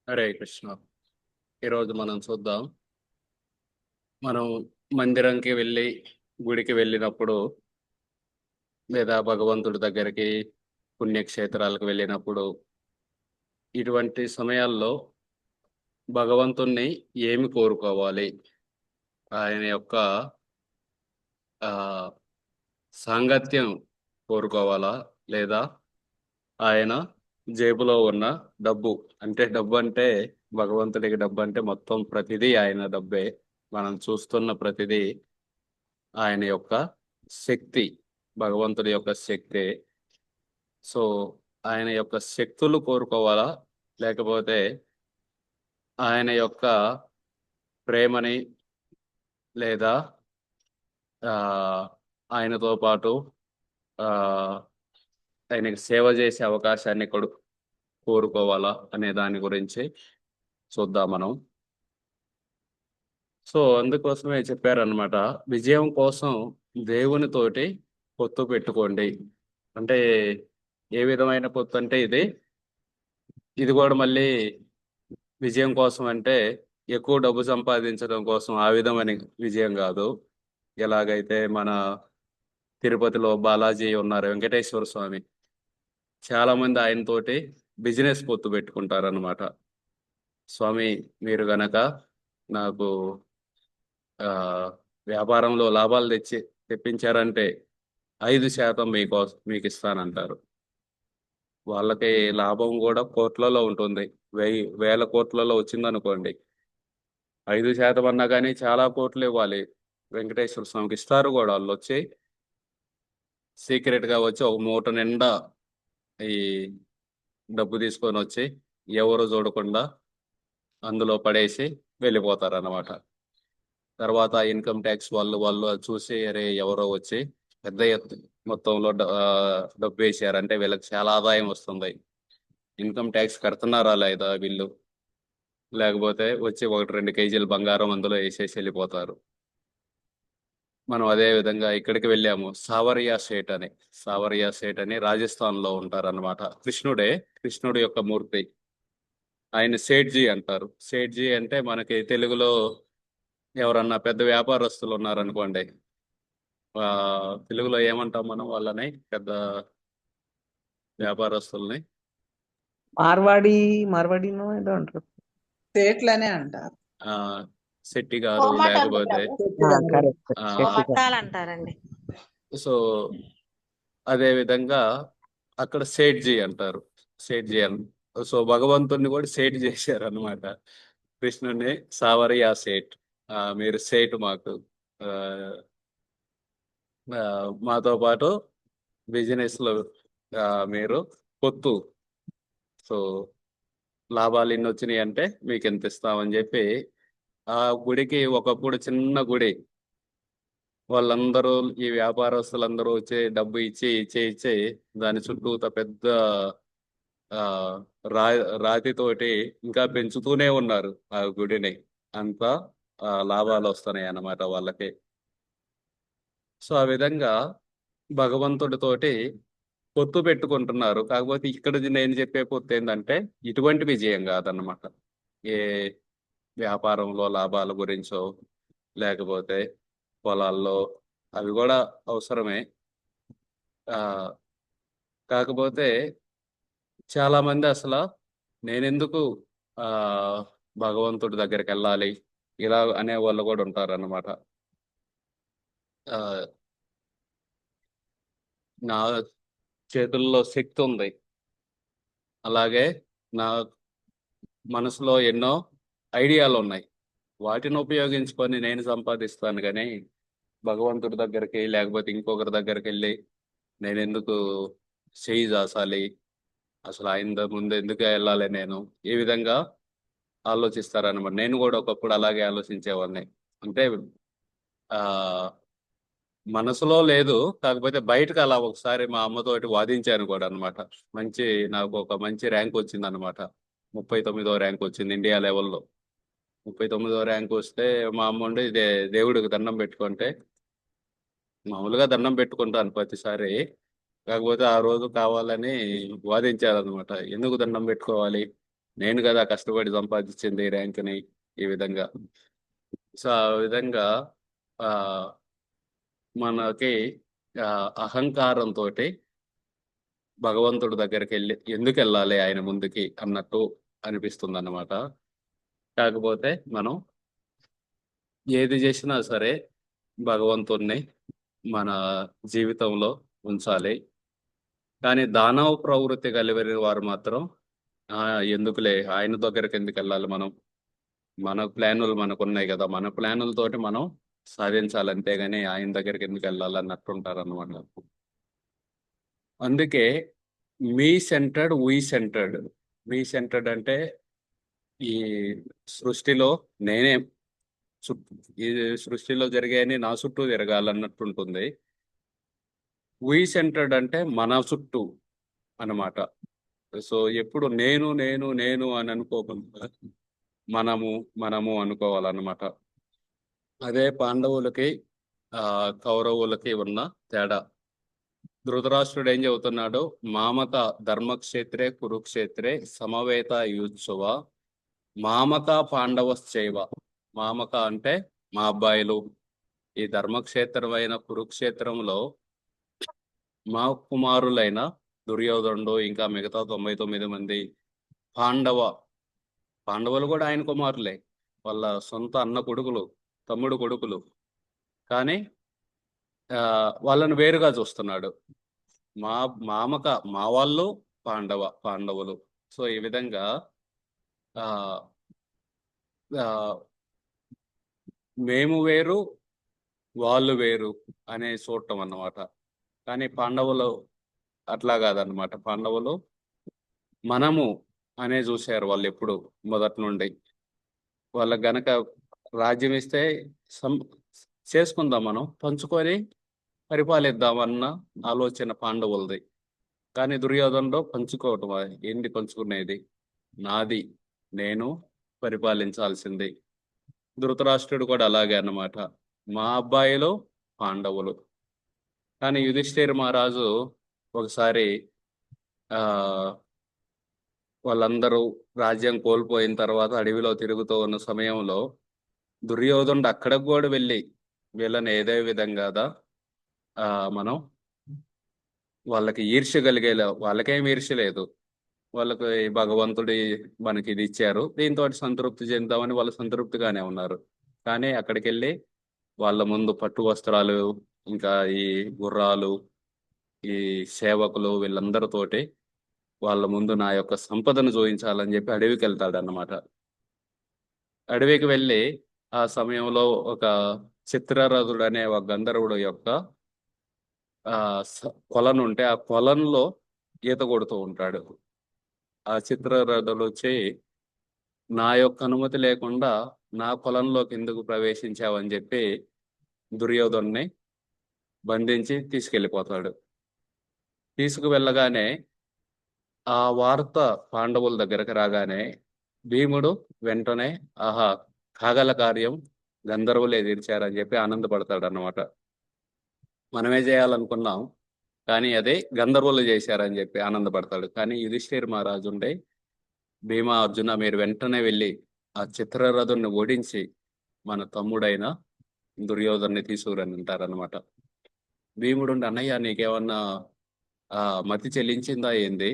హరే కృష్ణ. ఈరోజు మనం చూద్దాం. మనం మందిరంకి వెళ్ళి గుడికి వెళ్ళినప్పుడు లేదా భగవంతుడి దగ్గరికి పుణ్యక్షేత్రాలకు వెళ్ళినప్పుడు ఇటువంటి సమయాల్లో భగవంతుణ్ణి ఏమి కోరుకోవాలి? ఆయన యొక్క ఆ, సాంగత్యం కోరుకోవాలా? లేదా ఆయన జేబులో ఉన్న డబ్బు? అంటే డబ్బు అంటే భగవంతుడికి డబ్బు అంటే మొత్తం ప్రతిదీ ఆయన డబ్బే. మనం చూస్తున్న ప్రతిదీ ఆయన యొక్క శక్తి, భగవంతుడి యొక్క శక్తి. సో ఆయన యొక్క శక్తులు కోరుకోవాలా? లేకపోతే ఆయన యొక్క ప్రేమని, లేదా ఆ, ఆయనతో పాటు ఆ, ఆయనకి సేవ చేసే అవకాశాన్ని కోరుకోవాలా అనే దాని గురించి చూద్దాం మనం. సో అందుకోసమే చెప్పారనమాట, విజయం కోసం దేవునితోటి పొత్తు పెట్టుకోండి. అంటే ఏ విధమైన పొత్తు అంటే ఇది ఇది కూడా మళ్ళీ విజయం కోసం అంటే ఎక్కువ డబ్బు సంపాదించడం కోసం ఆ విధమైన విజయం కాదు. ఎలాగైతే మన తిరుపతిలో బాలాజీ ఉన్నారు, వెంకటేశ్వర స్వామి, చాలా మంది ఆయనతోటి బిజినెస్ పొత్తు పెట్టుకుంటారనమాట. స్వామి, మీరు గనక నాకు ఆ వ్యాపారంలో లాభాలు తెప్పించారంటే 5% మీకు ఇస్తానంటారు. వాళ్ళకి లాభం కూడా కోట్లలో ఉంటుంది. వేల కోట్లలో వచ్చిందనుకోండి, 5% అన్నా కానీ చాలా కోట్లు ఇవ్వాలి. వెంకటేశ్వర స్వామికి ఇస్తారు కూడా. వాళ్ళు వచ్చి సీక్రెట్ గా వచ్చి ఒక మూట నిండా ఈ డబ్బు తీసుకొని వచ్చి ఎవరు చూడకుండా అందులో పడేసి వెళ్ళిపోతారు అన్నమాట. తర్వాత ఇన్కమ్ ట్యాక్స్ వాళ్ళు అది చూసి, అరే ఎవరో వచ్చి పెద్ద మొత్తంలో డబ్బు వేసారంటే వీళ్ళకి చాలా ఆదాయం వస్తుంది, ఇన్కమ్ ట్యాక్స్ కడుతున్నారా లేదా వీళ్ళు, లేకపోతే వచ్చి 1-2 కేజీలు బంగారం అందులో వేసేసి వెళ్ళిపోతారు. మనం అదే విధంగా ఇక్కడికి వెళ్ళాము, సావరియా సేట్ అని రాజస్థాన్ లో ఉంటారన్నమాట. కృష్ణుడి యొక్క మూర్తి. ఆయన సేట్జీ అంటారు. సేట్జీ అంటే మనకి తెలుగులో ఎవరన్నా పెద్ద వ్యాపారస్తులు ఉన్నారనుకోండి, ఆ తెలుగులో ఏమంటాం మనం వాళ్ళని? పెద్ద వ్యాపారస్తుల్ని మార్వాడి మార్వాడినో ఏదో అంటారు. స్టేట్లనే అంటారు. ఆ శెట్టి గారు, కోమట ఉంది లేకపోతే ప్రభు. కరెక్ట్. కోమట్టాలు అంటారండి. సో అదే విధంగా అక్కడ సేట్జీ అంటారు. సేట్జీ అని. సో భగవంతుడిని కూడా సేట్ చేశారు అనమాట. కృష్ణుడిని సావరియా సేట్. మీరు సేట్ మాకు, ఆ, ఆ, మాతో పాటు బిజినెస్ లో ఆ, మీరు పొత్తు. సో లాభాలు ఎన్ని వచ్చినాయి అంటే మీకు ఎంత ఇస్తామని చెప్పి, ఆ గుడికి ఒకప్పుడు చిన్న గుడి, వాళ్ళందరూ ఈ వ్యాపారస్తులందరూ వచ్చి డబ్బు ఇచ్చి దాని చుట్టూత పెద్ద ఆ రా రాతితోటి ఇంకా పెంచుతూనే ఉన్నారు ఆ గుడిని. అంతా లాభాలు వస్తున్నాయి అన్నమాట వాళ్ళకి. సో ఆ విధంగా భగవంతుడితోటి పొత్తు పెట్టుకుంటున్నారు. కాకపోతే ఇక్కడ నేను చెప్పే పొత్తు ఏంటంటే ఇటువంటి విజయం కాదన్నమాట. ఏ వ్యాపారంలో లాభాల గురించో, లేకపోతే పొలాల్లో, అవి కూడా అవసరమే. ఆ కాకపోతే చాలా మంది అసలు నేనెందుకు ఆ భగవంతుడి దగ్గరికి వెళ్ళాలి ఇలా అనే వాళ్ళు కూడా ఉంటారన్నమాట. ఆ నా చేతుల్లో శక్తి ఉంది, అలాగే నా మనసులో ఎన్నో ఐడియాలు ఉన్నాయి, వాటిని ఉపయోగించుకొని నేను సంపాదిస్తాను. కానీ భగవంతుడి దగ్గరికి లేకపోతే ఇంకొకరి దగ్గరికి వెళ్ళి నేను ఎందుకు చేయి చాచాలి, అసలు ఆయన ముందు ఎందుకు వెళ్ళాలి నేను, ఈ విధంగా ఆలోచిస్తారనమాట. నేను కూడా ఒకప్పుడు అలాగే ఆలోచించేవాడిని. అంటే ఆ మనసులో లేదు, కాకపోతే బయటకు అలా ఒకసారి మా అమ్మతోటి వాదించాను కూడా అనమాట. మంచి నాకు ఒక మంచి ర్యాంక్ వచ్చింది అనమాట. 39వ ర్యాంక్ వచ్చింది ఇండియా లెవెల్లో. 39వ ర్యాంక్ వస్తే మా అమ్మ ఉండి దేవుడికి దండం పెట్టుకుంటే, మామూలుగా దండం పెట్టుకుంటాను ప్రతిసారి, కాకపోతే ఆ రోజు కావాలని వాదించారనమాట. ఎందుకు దండం పెట్టుకోవాలి, నేను కదా కష్టపడి సంపాదించింది ఈ ర్యాంక్ని, ఈ విధంగా. సో ఆ విధంగా ఆ మనకి అహంకారంతో భగవంతుడి దగ్గరికి ఎందుకు వెళ్ళాలి ఆయన ముందుకి అన్నట్టు అనిపిస్తుంది అన్నమాట. కాకపోతే మనం ఏది చేసినా సరే భగవంతుణ్ణి మన జీవితంలో ఉంచాలి. కానీ దానవ ప్రవృత్తి కలిగిన వారు మాత్రం ఎందుకులే ఆయన దగ్గరికి ఎందుకు వెళ్ళాలి, మన ప్లానులు మనకున్నాయి కదా, మన ప్లానులతోటి మనం సాధించాలి, అంతేగాని ఆయన దగ్గరికి ఎందుకు వెళ్ళాలి అన్నట్టు ఉంటారు అనమాట. అందుకే మీ సెంటర్డ్ మీ సెంటర్డ్ అంటే ఈ సృష్టిలో నేనే ఈ సృష్టిలో జరిగాయని నా చుట్టూ తిరగాలన్నట్టు ఉంటుంది. వీ సెంటర్డ్ అంటే మన చుట్టూ అన్నమాట. సో ఎప్పుడు నేను నేను నేను అని అనుకోకుండా మనము మనము అనుకోవాలన్నమాట. అదే పాండవులకి కౌరవులకి ఉన్న తేడా. ధృతరాష్ట్రుడు ఏం చెబుతున్నాడు? మామక ధర్మక్షేత్రే కురుక్షేత్రే సమవేత యుత్సువ మామక పాండవశ్చైవ. మామక అంటే మా అబ్బాయిలు. ఈ ధర్మక్షేత్రమైన కురుక్షేత్రంలో మా కుమారులైన దుర్యోధనుడు ఇంకా మిగతా 99 మంది పాండవులు కూడా ఆయన కుమారులే, వాళ్ళ సొంత అన్న కొడుకులు, తమ్ముడు కొడుకులు. కానీ వాళ్ళని వేరుగా చూస్తున్నాడు. మామక మా వాళ్ళు పాండవులు. సో ఈ విధంగా ఆ ఆ, మేము వేరు వాళ్ళు వేరు అనే చూడటం అన్నమాట. కానీ పాండవులు అట్లా కాదన్నమాట. పాండవులు మనము అనే చూశారు వాళ్ళు ఎప్పుడు మొదటి నుండి. వాళ్ళకి గనక రాజ్యం ఇస్తే చేసుకుందాం, మనం పంచుకొని పరిపాలిద్దామన్న ఆలోచన పాండవులది. కానీ దుర్యోధనలో పంచుకోవటం, ఏంటి పంచుకునేది? నాది, నేను పరిపాలించాల్సింది. ధృతరాష్ట్రుడు కూడా అలాగే అన్నమాట. మా అబ్బాయిలు పాండవులు. కానీ యుధిష్ఠిర మహారాజు ఒకసారి ఆ వాళ్ళందరూ రాజ్యం కోల్పోయిన తర్వాత అడవిలో తిరుగుతూ ఉన్న సమయంలో దుర్యోధనుడు అక్కడికి కూడా వెళ్ళి వీళ్ళని ఏదే విధంగా మనం వాళ్ళకి ఈర్ష్య కలిగేలా, వాళ్ళకేం ఈర్ష్య లేదు, వాళ్ళకి భగవంతుడి మనకి ఇది ఇచ్చారు, దీంతో సంతృప్తి చెందామని వాళ్ళు సంతృప్తిగానే ఉన్నారు. కానీ అక్కడికి వెళ్ళి వాళ్ళ ముందు పట్టు వస్త్రాలు, ఇంకా ఈ గుర్రాలు, ఈ సేవకులు వీళ్ళందరితోటి వాళ్ళ ముందు నా యొక్క సంపదను చూపించాలని చెప్పి అడవికి వెళ్తాడు అన్నమాట. అడవికి వెళ్ళి ఆ సమయంలో ఒక చిత్రరథుడు అనే ఒక గంధర్వుడు యొక్క కొలను ఉంటే ఆ కొలంలో ఈత కొడుతూ ఉంటాడు. ఆ చిత్రరథుడు వచ్చి, నా యొక్క అనుమతి లేకుండా నా పొలంలోకి ఎందుకు ప్రవేశించావని చెప్పి దుర్యోధన్ని బంధించి తీసుకెళ్ళిపోతాడు. తీసుకువెళ్ళగానే ఆ వార్త పాండవుల దగ్గరకు రాగానే భీముడు వెంటనే ఆహా, కాగల కార్యం గంధర్వులే తీర్చారని చెప్పి ఆనందపడతాడు అన్నమాట. మనమే చేయాలనుకున్నాం కానీ అదే గంధర్వులు చేశారని చెప్పి ఆనందపడతాడు. కానీ యుధిష్ఠిర మహారాజు ఉండే, భీమా అర్జున మీరు వెంటనే వెళ్ళి ఆ చిత్రరథుని ఓడించి మన తమ్ముడైన దుర్యోధన్ని తీసుకురని అంటారనమాట. భీముడు అన్నయ్య నీకేమన్నా మతి చెల్లించిందా ఏంది?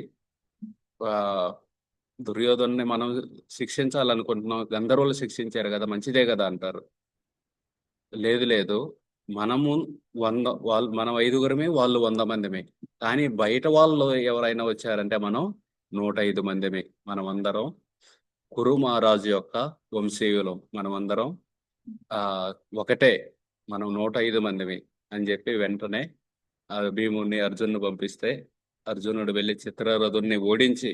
దుర్యోధన్ని మనం శిక్షించాలనుకుంటున్నాం, గంధర్వులు శిక్షించారు కదా, మంచిదే కదా అంటారు. లేదు లేదు, మనము మనం 5గురమే, వాళ్ళు 100 మందిమే. కానీ బయట వాళ్ళు ఎవరైనా వచ్చారంటే మనం 105 మందిమే. మనమందరం కురు మహారాజు యొక్క వంశీయులం, మనమందరం ఒకటే, మనం 105 మందిమే అని చెప్పి వెంటనే భీముడిని అర్జునుని పంపిస్తే అర్జునుడు వెళ్ళి చిత్రరథుడిని ఓడించి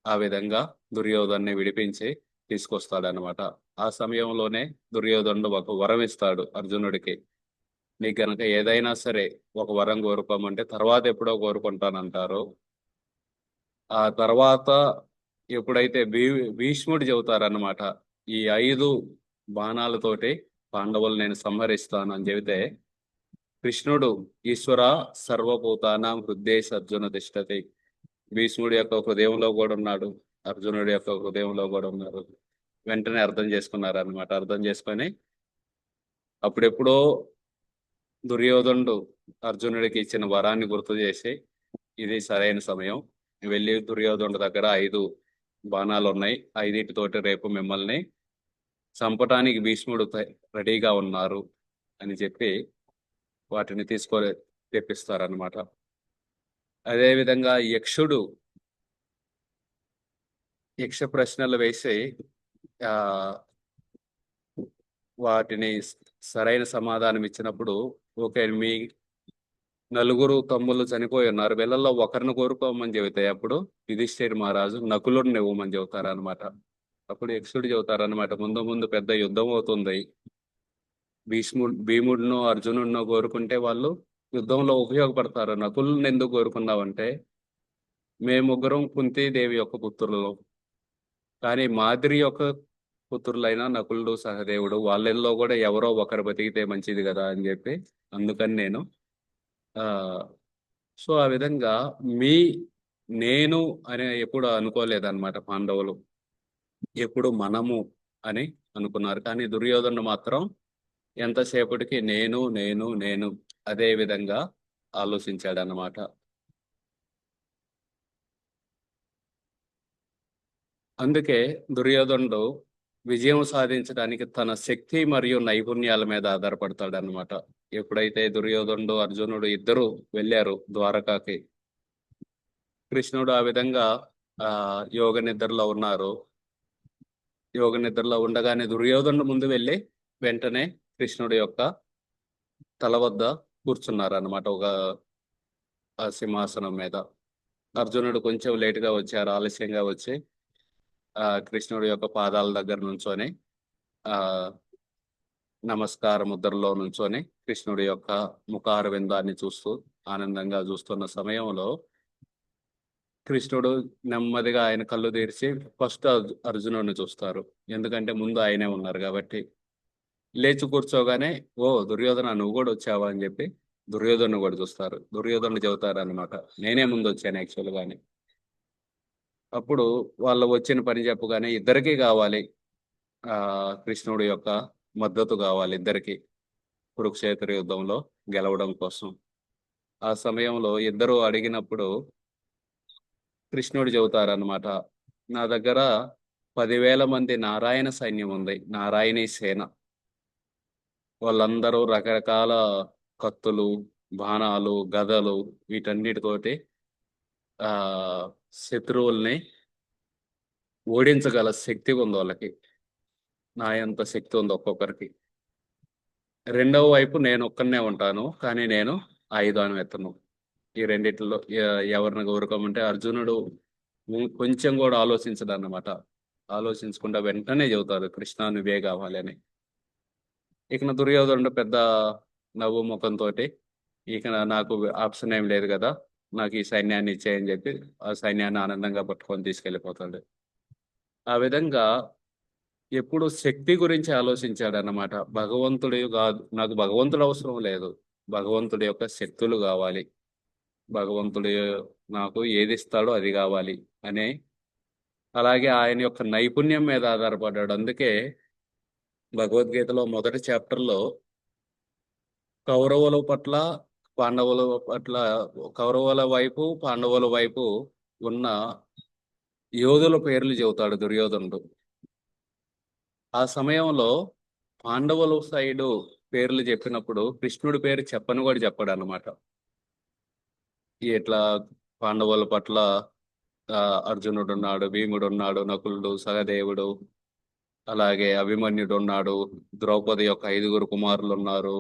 ఆ విధంగా దుర్యోధన్ని విడిపించి తీసుకొస్తాడనమాట. ఆ సమయంలోనే దుర్యోధనుడు ఒక వరం ఇస్తాడు అర్జునుడికి. నీకు కనుక ఏదైనా సరే ఒక వరం కోరుకోమంటే తర్వాత ఎప్పుడో కోరుకుంటానంటారు. ఆ తర్వాత ఎప్పుడైతే భీష్ముడు చెబుతారన్నమాట, ఈ 5 బాణాలతోటి పాండవులు నేను సంహరిస్తాను అని చెబితే కృష్ణుడు ఈశ్వర సర్వభూతానాం హృదయ అర్జున తిష్టతి, భీష్ముడి యొక్క హృదయంలో కూడా ఉన్నాడు, అర్జునుడి యొక్క హృదయంలో కూడా ఉన్నారు. వెంటనే అర్థం చేసుకున్నారు అనమాట. అర్థం చేసుకొని అప్పుడెప్పుడో దుర్యోధనుడు అర్జునుడికి ఇచ్చిన వరాన్ని గుర్తు చేసి, ఇది సరైన సమయం, వెళ్ళి దుర్యోధనుడి దగ్గర 5 బాణాలు ఉన్నాయి, 5 రేపు మిమ్మల్ని చంపటానికి భీష్ముడు రెడీగా ఉన్నారు అని చెప్పి వాటిని తెప్పిస్తారనమాట. అదేవిధంగా యక్ష ప్రశ్నలు వేసి ఆ వాటిని సరైన సమాధానం ఇచ్చినప్పుడు, ఓకే మీ 4 తమ్ముళ్ళు చనిపోయి ఉన్నారు, వీళ్ళల్లో ఒకరిని కోరుకోమని చెబితే అప్పుడు యుధిష్ఠిర్ మహారాజు నకులుడిని ఇవ్వమని చెబుతారనమాట. అప్పుడు యక్షుడు చెబుతారనమాట, ముందు ముందు పెద్ద యుద్ధం అవుతుంది, భీముడినో అర్జునుడినో కోరుకుంటే వాళ్ళు యుద్ధంలో ఉపయోగపడతారు, నకులుని ఎందుకు కోరుకున్నావంటే మేము ముగ్గురం కుంతీదేవి యొక్క పుత్రులు, కానీ మాద్రి యొక్క పుత్రులైన నకులుడు సహదేవుడు, వాళ్ళల్లో కూడా ఎవరో ఒకరు బతికితే మంచిది కదా అని చెప్పి, అందుకని నేను సో ఆ విధంగా నేను అని ఎప్పుడు అనుకోలేదన్నమాట. పాండవులు ఎప్పుడు మనము అని అనుకున్నారు, కానీ దుర్యోధనుడు మాత్రం ఎంతసేపటికి నేను నేను నేను అదే విధంగా ఆలోచించాడన్నమాట. అందుకే దుర్యోధనుడు విజయం సాధించడానికి తన శక్తి మరియు నైపుణ్యాల మీద ఆధారపడతాడనమాట. ఎప్పుడైతే దుర్యోధనుడు అర్జునుడు ఇద్దరు వెళ్ళారు ద్వారకాకి, కృష్ణుడు ఆ విధంగా యోగ నిద్రలో ఉన్నారు. యోగ నిద్రలో ఉండగానే దుర్యోధనుడు ముందు వెళ్ళి వెంటనే కృష్ణుడి యొక్క తల వద్ద కూర్చున్నారు అనమాట, ఒక సింహాసనం మీద. అర్జునుడు కొంచెం లేటుగా వచ్చారు, ఆలస్యంగా వచ్చి కృష్ణుడి యొక్క పాదాల దగ్గర నుంచొని నమస్కార ముద్రలో నుంచొని కృష్ణుడి యొక్క ముఖార విందాన్ని చూస్తూ ఆనందంగా చూస్తున్న సమయంలో కృష్ణుడు నెమ్మదిగా ఆయన కళ్ళు తెరిచి ఫస్ట్ అర్జునుడిని చూస్తారు, ఎందుకంటే ముందు ఆయనే ఉన్నారు కాబట్టి. లేచి కూర్చోగానే, ఓ దుర్యోధన నువ్వు కూడా వచ్చావా అని చెప్పి దుర్యోధను కూడా చూస్తారు. దుర్యోధను చెబుతారు అనమాట, నేనే ముందు వచ్చాను యాక్చువల్గానే. అప్పుడు వాళ్ళు వచ్చిన పని చెప్పగానే ఇద్దరికీ కావాలి, కృష్ణుడి యొక్క మద్దతు కావాలి ఇద్దరికి కురుక్షేత్ర యుద్ధంలో గెలవడం కోసం. ఆ సమయంలో ఇద్దరు అడిగినప్పుడు కృష్ణుడు చెబుతారనమాట, నా దగ్గర 10,000 మంది నారాయణ సైన్యం ఉంది, నారాయణీ సేన. వాళ్ళందరూ రకరకాల కత్తులు, బాణాలు, గదలు వీటన్నిటితోటి శత్రువుల్ని ఓడించగల శక్తి ఉంది వాళ్ళకి, నా ఎంత శక్తి ఉంది ఒక్కొక్కరికి. రెండవ వైపు నేను ఒక్కనే ఉంటాను, కానీ నేను ఆయుధాన్ని ఎత్తను. ఈ రెండిట్లో ఎవరిని కోరుకోమంటే అర్జునుడు కొంచెం కూడా ఆలోచించడు అన్నమాట. ఆలోచించకుండా వెంటనే చెబుతారు, కృష్ణ నువ్వే కావాలి అని. ఇక దుర్యోధనుడు పెద్ద నవ్వు ముఖంతో, ఇక నాకు ఆప్షన్ ఏం లేదు కదా, నాకు ఈ సైన్యాన్ని ఇచ్చేయని చెప్పి ఆ సైన్యాన్ని ఆనందంగా పట్టుకొని తీసుకెళ్ళిపోతాడు. ఆ విధంగా ఎప్పుడు శక్తి గురించి ఆలోచించాడు అన్నమాట. భగవంతుడు కాదు, నాకు భగవంతుడు అవసరం లేదు, భగవంతుడి యొక్క శక్తులు కావాలి, భగవంతుడు నాకు ఏది ఇస్తాడో అది కావాలి అనే, అలాగే ఆయన యొక్క నైపుణ్యం మీద ఆధారపడ్డాడు. అందుకే భగవద్గీతలో మొదటి చాప్టర్లో కౌరవుల పట్ల పాండవుల పట్ల, కౌరవుల వైపు పాండవుల వైపు ఉన్న యోధుల పేర్లు చెబుతాడు దుర్యోధనుడు. ఆ సమయంలో పాండవుల సైడు పేర్లు చెప్పినప్పుడు కృష్ణుడి పేరు చెప్పని కూడా చెప్పాడు అనమాట. ఇట్లా పాండవుల పట్ల అర్జునుడు ఉన్నాడు, భీముడు ఉన్నాడు, నకులుడు, సహదేవుడు, అలాగే అభిమన్యుడు ఉన్నాడు, ద్రౌపది యొక్క 5 కుమారులు ఉన్నారు.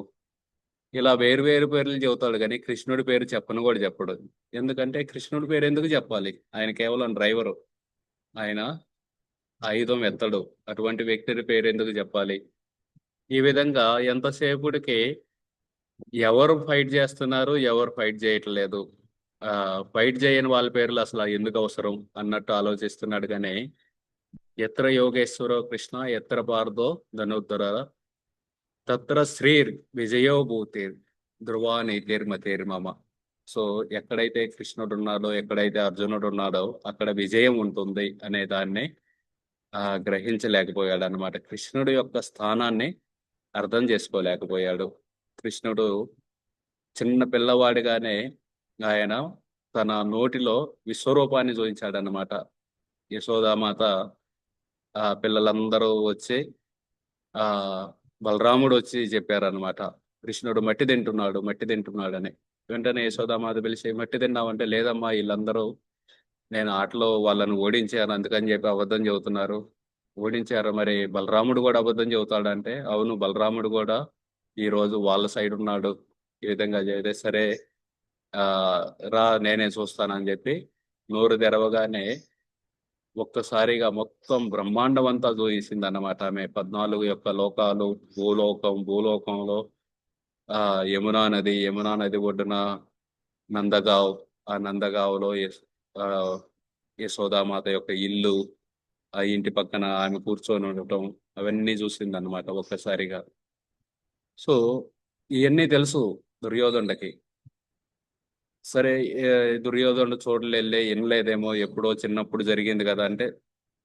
ఇలా వేరు పేర్లు చెబుతాడు, కానీ కృష్ణుడి పేరు చెప్పను కూడా చెప్పడు. ఎందుకంటే కృష్ణుడి పేరు ఎందుకు చెప్పాలి, ఆయన కేవలం డ్రైవరు, ఆయన ఆయుధం ఎత్తడు, అటువంటి వ్యక్తి పేరు ఎందుకు చెప్పాలి. ఈ విధంగా ఎంతసేపుడికి ఎవరు ఫైట్ చేస్తున్నారు, ఎవరు ఫైట్ చేయట్లేదు, ఫైట్ చేయని వాళ్ళ పేర్లు అసలు ఎందుకు అవసరం అన్నట్టు ఆలోచిస్తున్నాడు. కానీ ఎత్ర యోగేశ్వరో కృష్ణ ఎత్ర పార్థో ధనుర్ధర తత్ర శ్రీర్ విజయో భూతిర్ ధ్రువా నీతిర్మతిర్మమ సో ఎక్కడైతే కృష్ణుడు ఉన్నాడో, ఎక్కడైతే అర్జునుడు ఉన్నాడో అక్కడ విజయం ఉంటుంది అనే దాన్ని గ్రహించలేకపోయాడు అనమాట. కృష్ణుడి యొక్క స్థానాన్ని అర్థం చేసుకోలేకపోయాడు. కృష్ణుడు చిన్న పిల్లవాడిగానే ఆయన తన నోటిలో విశ్వరూపాన్ని చూపించాడనమాట. యశోదామాత పిల్లలందరూ వచ్చి ఆ బలరాముడు వచ్చి చెప్పారనమాట, కృష్ణుడు మట్టి తింటున్నాడు, మట్టి తింటున్నాడు అని. వెంటనే యశోదామాత పిలిచి, మట్టి తిన్నావంటే, లేదమ్మా వీళ్ళందరూ నేను ఆటలో వాళ్ళని ఓడించాను అందుకని చెప్పి అబద్ధం చెబుతున్నారు. ఓడించారు, మరి బలరాముడు కూడా అబద్ధం చెబుతాడంటే, అవును బలరాముడు కూడా ఈ రోజు వాళ్ళ సైడ్ ఉన్నాడు. ఈ విధంగా చేస్తే సరే రా నేనే చూస్తానని చెప్పి నోరు తెరవగానే ఒక్కసారిగా మొత్తం బ్రహ్మాండం అంతా చూసింది అన్నమాట. ఆమె 14 యొక్క లోకాలు, భూలోకంలో యమునా నది ఒడ్డున నందగావ్, ఆ నందగావ్లో యశోదామాత యొక్క ఇల్లు, ఆ ఇంటి పక్కన ఆమె కూర్చొని ఉండటం, అవన్నీ చూసింది అనమాట ఒక్కసారిగా. సో ఇవన్నీ తెలుసు దుర్యోధనుడికి. సరే, దుర్యోధనుడు చూడలేదే, వినలేదేమో, ఎప్పుడో చిన్నప్పుడు జరిగింది కదా అంటే,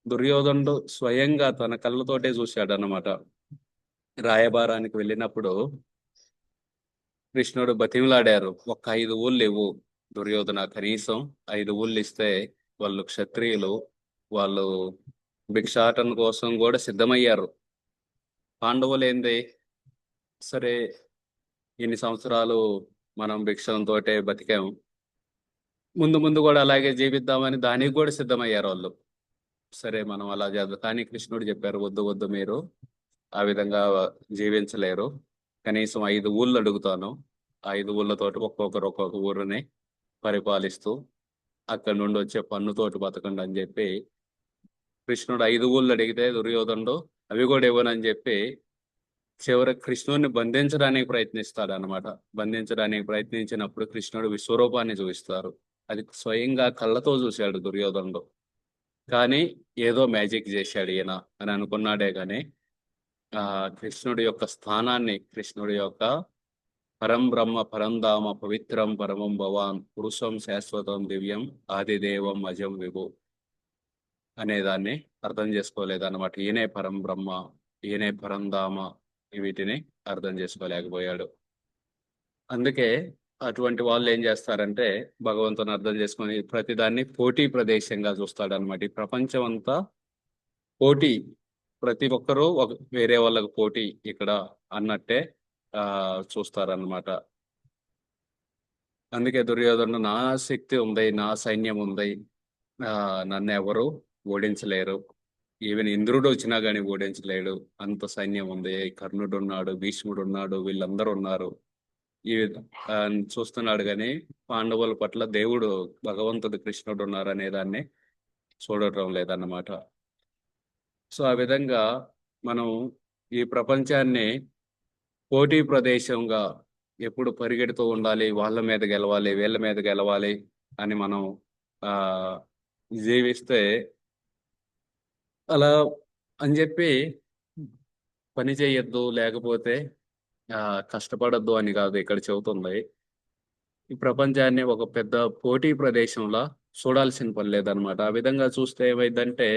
దుర్యోధనుడు స్వయంగా తన కళ్ళతోటే చూశాడు అన్నమాట. రాయబారానికి వెళ్ళినప్పుడు కృష్ణుడు బతిమలాడారు, ఒక్క 5 ఊళ్ళు ఇవ్వు దుర్యోధన, కనీసం 5 ఊళ్ళు ఇస్తే వాళ్ళు క్షత్రియులు, వాళ్ళు భిక్షాటన కోసం కూడా సిద్ధమయ్యారు. పాండవులు ఏంది, సరే ఇన్ని సంవత్సరాలు మనం భిక్షంతోటే బతికాము, ముందు ముందు కూడా అలాగే జీవిద్దామని దానికి కూడా సిద్ధమయ్యారు వాళ్ళు. సరే మనం అలా చేద్దాం, కానీ కృష్ణుడు చెప్పారు, వద్దు వద్దు, మీరు ఆ విధంగా జీవించలేరు, కనీసం 5 ఊళ్ళు అడుగుతాను, 5 ఊళ్ళతోటి ఒక్కొక్క ఊరిని పరిపాలిస్తూ అక్కడి నుండి వచ్చే పన్నుతోటి బతకండి అని చెప్పి కృష్ణుడు 5 ఊళ్ళు అడిగితే, దుర్యోధనుడు అవి కూడా ఇవ్వనని చెప్పి చివరికి కృష్ణుడిని బంధించడానికి ప్రయత్నిస్తాడు అనమాట. బంధించడానికి ప్రయత్నించినప్పుడు కృష్ణుడు విశ్వరూపాన్ని చూపిస్తారు. అది స్వయంగా కళ్ళతో చూశాడు దుర్యోధనుడు. కానీ ఏదో మ్యాజిక్ చేశాడు ఈయన అని అనుకున్నాడే కానీ కృష్ణుడి యొక్క స్థానాన్ని, కృష్ణుడి యొక్క పరం బ్రహ్మ పరంధామ పవిత్రం పరమం భవాన్ పురుషం శాశ్వతం దివ్యం ఆదిదేవం అజం విభు అనేదాన్ని అర్థం చేసుకోలేదన్నమాట. ఈయనే పరం బ్రహ్మ, ఈయనే పరంధామ, వీటిని అర్థం చేసుకోలేకపోయాడు. అందుకే అటువంటి వాళ్ళు ఏం చేస్తారంటే, భగవంతుని అర్థం చేసుకొని ప్రతిదాన్ని పోటీ ప్రదేశంగా చూస్తాడు అనమాట. ఈ ప్రపంచం అంతా పోటీ, ప్రతి ఒక్కరూ వేరే వాళ్ళకు పోటీ ఇక్కడ అన్నట్టే చూస్తారన్నమాట. అందుకే దుర్యోధనుడు, నా శక్తి ఉంది, నా సైన్యం ఉంది, నన్ను ఎవరు ఓడించలేరు, ఈవెన్ ఇంద్రుడు వచ్చినా కానీ ఓడించలేడు, అంత సైన్యం ఉంది, కర్ణుడు ఉన్నాడు, భీష్ముడు ఉన్నాడు, వీళ్ళందరూ ఉన్నారు, ఈ చూస్తున్నాడు. కానీ పాండవుల పట్ల దేవుడు, భగవంతుడు, కృష్ణుడు ఉన్నారు అనే దాన్ని చూడటం లేదన్నమాట. సో ఆ విధంగా మనం ఈ ప్రపంచాన్ని పోటీ ప్రదేశంగా ఎప్పుడు పరిగెడుతూ ఉండాలి, వాళ్ళ మీద గెలవాలి, వీళ్ళ మీద గెలవాలి అని మనం జీవిస్తే, అలా అని చెప్పి పని చేయొద్దు, లేకపోతే కష్టపడద్దు అని కాదు ఇక్కడ చెబుతుంది. ఈ ప్రపంచాన్ని ఒక పెద్ద పోటీ ప్రదేశంలా చూడాల్సిన పని లేదనమాట. ఆ విధంగా చూస్తే ఏమైందంటే,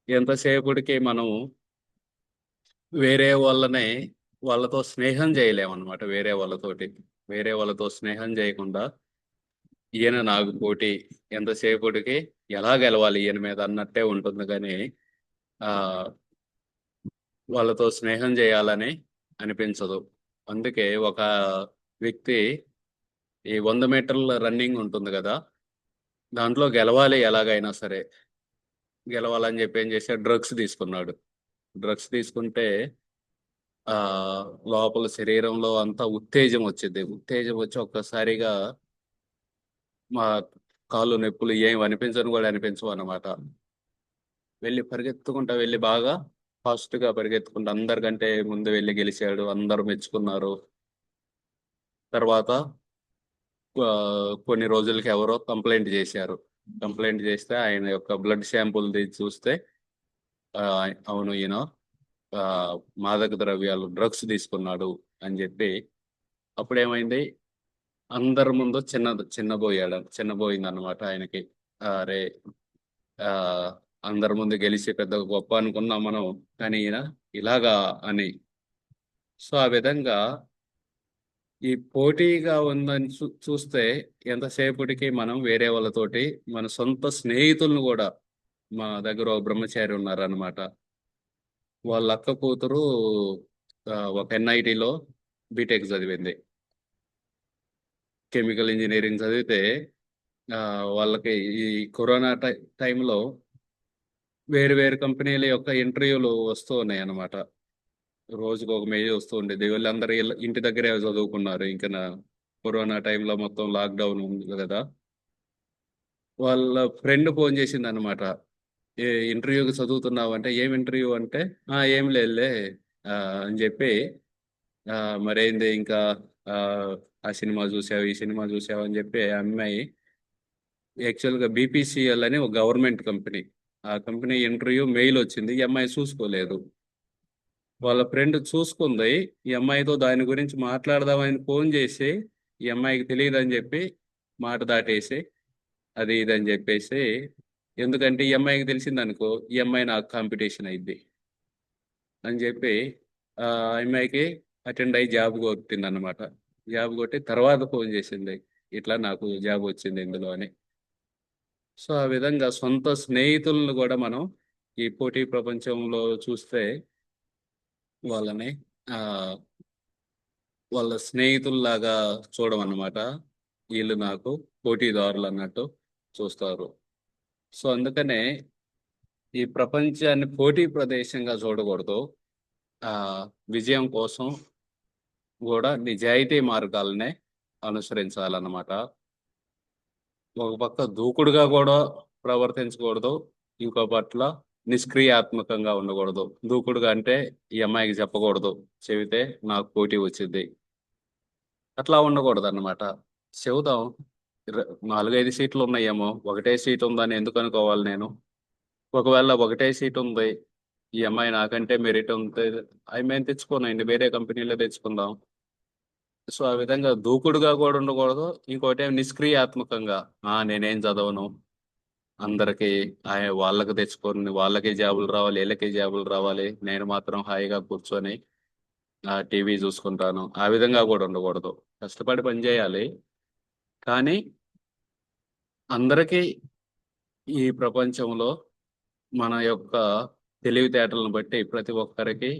ఎంతసేపటికి మనం వేరే వాళ్ళతో స్నేహం చేయలేమన్నమాట. వేరే వాళ్ళతో స్నేహం చేయకుండా, ఈయన నాకు పోటీ, ఎంతసేపటికి ఎలా గెలవాలి ఈయన మీద అన్నట్టే ఉంటుంది. కానీ వాళ్ళతో స్నేహం చేయాలని అనిపించదు. అందుకే ఒక వ్యక్తి ఈ 100 మీటర్ల రన్నింగ్ ఉంటుంది కదా, దాంట్లో గెలవాలి, ఎలాగైనా సరే గెలవాలని చెప్పి ఏం చేశాడు, డ్రగ్స్ తీసుకున్నాడు. డ్రగ్స్ తీసుకుంటే లోపల శరీరంలో అంతా ఉత్తేజం వచ్చింది. ఉత్తేజం వచ్చి ఒక్కసారిగా మా కాళ్ళు నొప్పులు ఏం అనిపించను కూడా అనిపించవు అన్నమాట. పరిగెత్తుకుంటా వెళ్ళి బాగా ఫాస్ట్గా పరిగెత్తుకుంటూ అందరికంటే ముందు వెళ్ళి గెలిచాడు, అందరూ మెచ్చుకున్నారు. తర్వాత కొన్ని రోజులకి ఎవరో కంప్లైంట్ చేశారు. కంప్లైంట్ చేస్తే ఆయన యొక్క బ్లడ్ శాంపుల్ తీసి చూస్తే అవును ఈయన మాదక ద్రవ్యాలు, డ్రగ్స్ తీసుకున్నాడు అని చెప్పి, అప్పుడేమైంది, అందరి ముందు చిన్నబోయింది అనమాట ఆయనకి. అరే ఆ అందరి ముందు గెలిచి పెద్ద గొప్ప అనుకున్నాం మనం, కానీ ఈయన ఇలాగా అని. సో ఆ విధంగా ఈ పోటీగా ఉందని చూస్తే ఎంతసేపటికి మనం వేరే వాళ్ళతోటి మన సొంత స్నేహితులను కూడా, మా దగ్గర ఒక బ్రహ్మచారి ఉన్నారనమాట. వాళ్ళ అక్క కూతురు ఒక ఎన్ఐటిలో బీటెక్ చదివింది. కెమికల్ ఇంజనీరింగ్ చదివితే ఆ, వాళ్ళకి ఈ కరోనా టైంలో వేరు వేరు కంపెనీల యొక్క ఇంటర్వ్యూలు వస్తూ ఉన్నాయి అన్నమాట. రోజుకు ఒక మెయిల్ వస్తూ ఉండేది. వీళ్ళందరూ ఇంటి దగ్గరే చదువుకున్నారు. ఇంకా కరోనా టైంలో మొత్తం లాక్డౌన్ ఉంది కదా. వాళ్ళ ఫ్రెండ్ ఫోన్ చేసింది అనమాట. ఏ ఇంటర్వ్యూకి చదువుతున్నావు అంటే, ఏం ఇంటర్వ్యూ అంటే, ఏం లేదులే ఆ, అని చెప్పి, ఆ, మరేంది ఇంకా ఆ, ఆ సినిమా చూసావు, ఈ సినిమా చూసావు అని చెప్పి ఆ అమ్మాయి యాక్చువల్గా బీపీసీఎల్ అని ఒక గవర్నమెంట్ కంపెనీ. ఆ కంపెనీ ఇంటర్వ్యూ మెయిల్ వచ్చింది. ఈ అమ్మాయి చూసుకోలేదు. వాళ్ళ ఫ్రెండ్ చూసుకుంది. ఈ అమ్మాయితో దాని గురించి మాట్లాడదామని ఫోన్ చేసి, ఈ అమ్మాయికి తెలియదని చెప్పి మాట దాటేసి, అది ఇది అని చెప్పేసి, ఎందుకంటే ఈ అమ్మాయికి తెలిసిందనుకో ఈ అమ్మాయి నాకు కాంపిటీషన్ అయింది అని చెప్పి ఆ అమ్మాయికి అటెండ్ అయ్యి జాబ్ కొట్టింది అనమాట. జాబ్ కొట్టి తర్వాత ఫోన్ చేసింది, ఇట్లా నాకు జాబ్ వచ్చింది ఇందులో అని. సో ఆ విధంగా సొంత స్నేహితులను కూడా మనం ఈ పోటీ ప్రపంచంలో చూస్తే వాళ్ళని ఆ వాళ్ళ స్నేహితుల్లాగా చూడమన్నమాట. వీళ్ళు నాకు పోటీదారులు అన్నట్టు చూస్తారు. సో అందుకనే ఈ ప్రపంచాన్ని పోటీ ప్రదేశంగా చూడకూడదు. ఆ విజయం కోసం కూడా నిజాయితీ మార్గాలనే అనుసరించాలన్నమాట. ఒక పక్క దూకుడుగా కూడా ప్రవర్తించకూడదు, ఇంకో పట్ల నిష్క్రియాత్మకంగా ఉండకూడదు. దూకుడుగా అంటే ఈ అమ్మాయికి చెప్పకూడదు, చెబితే నాకు పోటీ వచ్చింది, అట్లా ఉండకూడదు అన్నమాట. చెబుదాం, 4-5 సీట్లు ఉన్నాయేమో, ఒకటే సీట్ ఉందని ఎందుకు అనుకోవాలి నేను? ఒకవేళ ఒకటే సీట్ ఉంది, ఈ అమ్మాయి నాకంటే మెరిట్ ఉంది, మేము తెచ్చుకోనండి, వేరే కంపెనీలో తెచ్చుకుందాం. సో ఆ విధంగా దూకుడుగా కూడా ఉండకూడదు. ఇంకోటి నిష్క్రియాత్మకంగా, నేనేం చదవను, అందరికి వాళ్ళకి తెచ్చుకొని వాళ్ళకి జాబులు రావాలి, వీళ్ళకి జాబులు రావాలి, నేను మాత్రం హాయిగా కూర్చొని టీవీ చూసుకుంటాను, ఆ విధంగా కూడా ఉండకూడదు. కష్టపడి పని చేయాలి, కానీ అందరికీ ఈ ప్రపంచంలో మన యొక్క తెలివితేటలను బట్టి ప్రతి ఒక్కరికి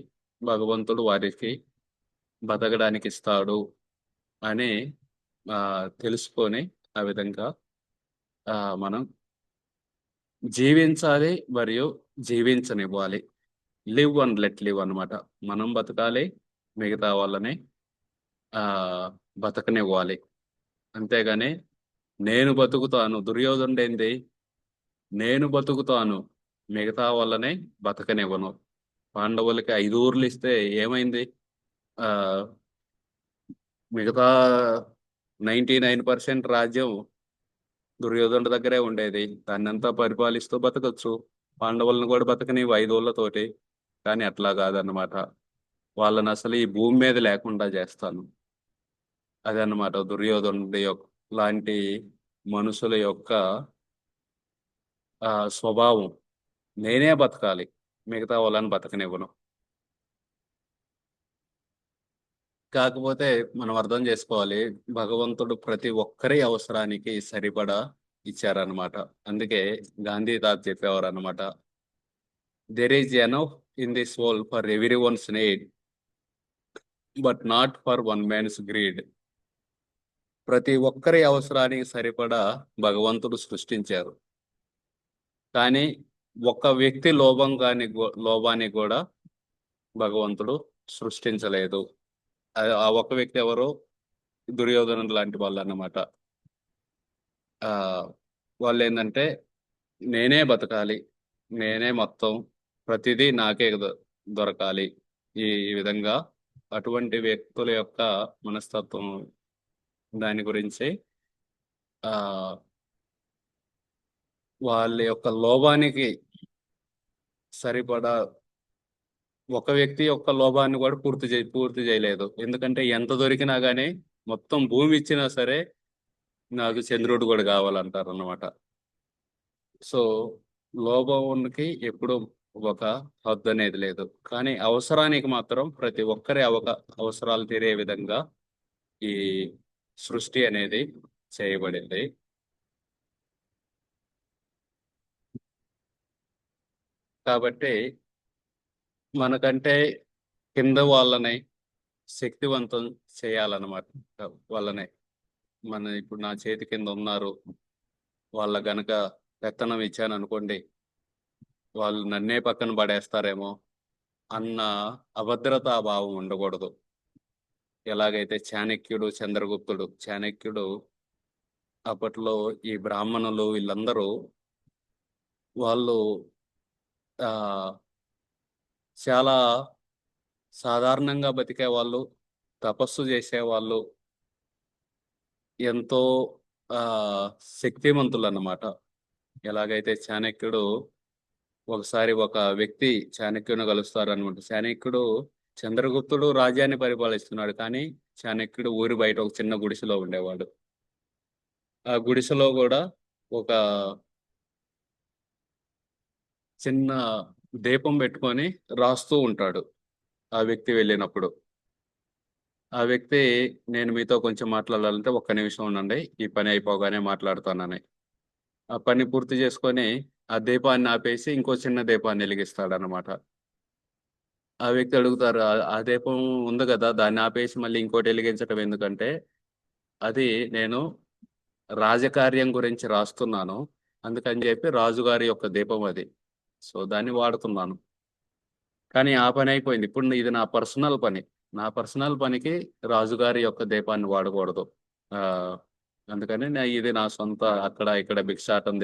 భగవంతుడు వారికి బతకడానికి ఇస్తాడు అని తెలుసుకొని ఆ విధంగా మనం జీవించాలి మరియు జీవించనివ్వాలి. లివ్ అండ్ లెట్ లివ్ అన్నమాట. మనం బతకాలి, మిగతా వాళ్ళని ఆ బతకనివ్వాలి. అంతేగాని నేను బతుకుతాను, దుర్యోధనుడు ఏంది, నేను బతుకుతాను మిగతా వాళ్ళని బతకనివ్వను. పాండవులకి 5 ఊర్లు ఇస్తే ఏమైంది? ఆ మిగతా 99% రాజ్యం దుర్యోధనుడి దగ్గరే ఉండేది. దాన్నంతా పరిపాలిస్తూ బతకచ్చు. పాండవులను కూడా బతకనివ్వు 5 ఊళ్ళతోటి. కానీ అట్లా కాదన్నమాట. వాళ్ళని అసలు ఈ భూమి మీద లేకుండా చేస్తాను. అదన్నమాట దుర్యోధనుడి లాంటి మనుషుల యొక్క స్వభావం. నేనే బతకాలి, మిగతా వాళ్ళని బతకనివ్వను. కాకపోతే మనం అర్థం చేసుకోవాలి, భగవంతుడు ప్రతి ఒక్కరి అవసరానికి సరిపడా ఇచ్చారనమాట. అందుకే గాంధీ తాత చెప్పేవారు అనమాట, there is enough in this world for every one's need, but not for one man's greed. ప్రతి ఒక్కరి అవసరానికి సరిపడా భగవంతుడు సృష్టించారు, కానీ ఒక్క వ్యక్తి లోభాన్ని కూడా భగవంతుడు సృష్టించలేదు. ఆ ఒక్క వ్యక్తి ఎవరు? దుర్యోధను లాంటి వాళ్ళు అన్నమాట. వాళ్ళు ఏంటంటే, నేనే బతకాలి, నేనే మొత్తం, ప్రతిదీ నాకే దొరకాలి. ఈ విధంగా అటువంటి వ్యక్తుల యొక్క మనస్తత్వం, దాని గురించి ఆ వాళ్ళ యొక్క లోభానికి సరిపడా ఒక వ్యక్తి యొక్క లోభాన్ని కూడా పూర్తి చేయలేదు. ఎందుకంటే ఎంత దొరికినా కానీ మొత్తం భూమి ఇచ్చినా సరే నాకు చంద్రుడు కూడా కావాలంటారు అన్నమాట. సో లోభంకి ఎప్పుడు ఒక హద్దు అనేది లేదు, కానీ అవసరానికి మాత్రం ప్రతి ఒక్కరి అవసరాలు తీరే విధంగా ఈ సృష్టి అనేది చేయబడింది. కాబట్టి మనకంటే కింద వాళ్ళని శక్తివంతం చేయాలన్నమాట. వాళ్ళని ఇప్పుడు నా చేతి కింద ఉన్నారు, వాళ్ళ గనక పెత్తనం ఇచ్చాను అనుకోండి, వాళ్ళు నన్నే పక్కన పడేస్తారేమో అన్న అభద్రతా భావం ఉండకూడదు. ఎలాగైతే చాణక్యుడు అప్పట్లో ఈ బ్రాహ్మణులు వీళ్ళందరూ వాళ్ళు ఆ చాలా సాధారణంగా బతికే వాళ్ళు, తపస్సు చేసేవాళ్ళు, ఎంతో ఆ శక్తిమంతులు అన్నమాట. ఎలాగైతే చాణక్యుడు ఒకసారి ఒక వ్యక్తి చాణక్యుని కలుస్తారు అనమాట. చాణక్యుడు చంద్రగుప్తుడు రాజ్యాన్ని పరిపాలిస్తున్నాడు, కానీ చాణక్యుడు ఊరి బయట ఒక చిన్న గుడిసెలో ఉండేవాడు. ఆ గుడిసెలో కూడా ఒక చిన్న దీపం పెట్టుకొని రాస్తూ ఉంటాడు. ఆ వ్యక్తి వెళ్ళినప్పుడు ఆ వ్యక్తి, నేను మీతో కొంచెం మాట్లాడాలంటే ఒక్క నిమిషం ఉండండి, ఈ పని అయిపోగానే మాట్లాడుతానని ఆ పని పూర్తి చేసుకొని ఆ దీపాన్ని ఆపేసి ఇంకో చిన్న దీపాన్ని వెలిగిస్తాడనమాట. ఆ వ్యక్తి అడుగుతారు, ఆ దీపం ఉంది కదా, దాన్ని ఆపేసి మళ్ళీ ఇంకోటి వెలిగించడం ఎందుకంటే, అది నేను రాజకార్యం గురించి రాస్తున్నాను, అందుకని చెప్పి రాజుగారి యొక్క దీపం అది, సో దాన్ని వాడుతున్నాను. కానీ ఆ పని అయిపోయింది, ఇప్పుడు ఇది నా పర్సనల్ పనికి రాజుగారి యొక్క దీపాన్ని వాడకూడదు. ఆ అందుకని ఇది నా సొంత, అక్కడ ఇక్కడ భిక్షాటం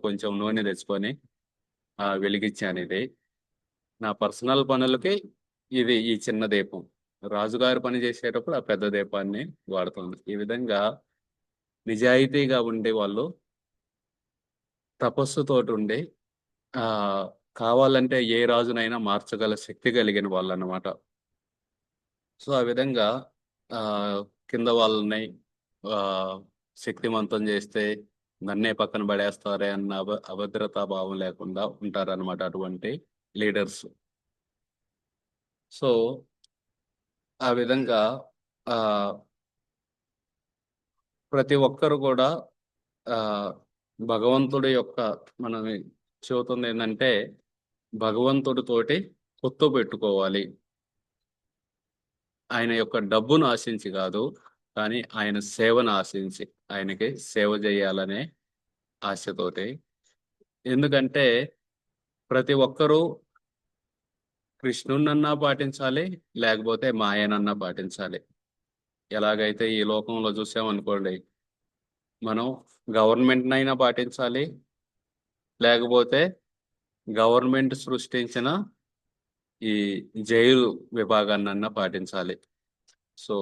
కొంచెం నూనె తెచ్చుకొని వెలిగించాను. ఇది నా పర్సనల్ పనులకి ఈ చిన్న దీపం, రాజుగారి పని చేసేటప్పుడు ఆ పెద్ద దీపాన్ని వాడుతుంది. ఈ విధంగా నిజాయితీగా ఉండే వాళ్ళు, తపస్సుతోటి ఉండి ఆ కావాలంటే ఏ రాజునైనా మార్చగల శక్తి కలిగిన వాళ్ళు అన్నమాట. సో ఆ విధంగా ఆ కింద వాళ్ళని ఆ శక్తివంతం చేస్తే నన్నే పక్కన పడేస్తారే అన్న అభద్రతా భావం లేకుండా ఉంటారన్నమాట అటువంటి లీడర్స్. సో ఆ విధంగా ఆ ప్రతి ఒక్కరు కూడా ఆ భగవంతుడి యొక్క, మనం చెబుతుంది ఏంటంటే, భగవంతుడితోటి పొత్తు పెట్టుకోవాలి. ఆయన యొక్క డబ్బును ఆశించి కాదు, కానీ ఆయన సేవను ఆశించి, ఆయనకి సేవ చేయాలనే ఆశతోటి. ఎందుకంటే ప్రతి ఒక్కరూ కృష్ణున్నన్నా పాటించాలి, లేకపోతే మాయనన్నా పాటించాలి. ఎలాగైతే ఈ లోకంలో చూసామనుకోండి, మనం గవర్నమెంట్నైనా పాటించాలి, లేకపోతే గవర్నమెంట్ సృష్టించిన ఈ జైలు విభాగాన్నన్నా పాటించాలి. సో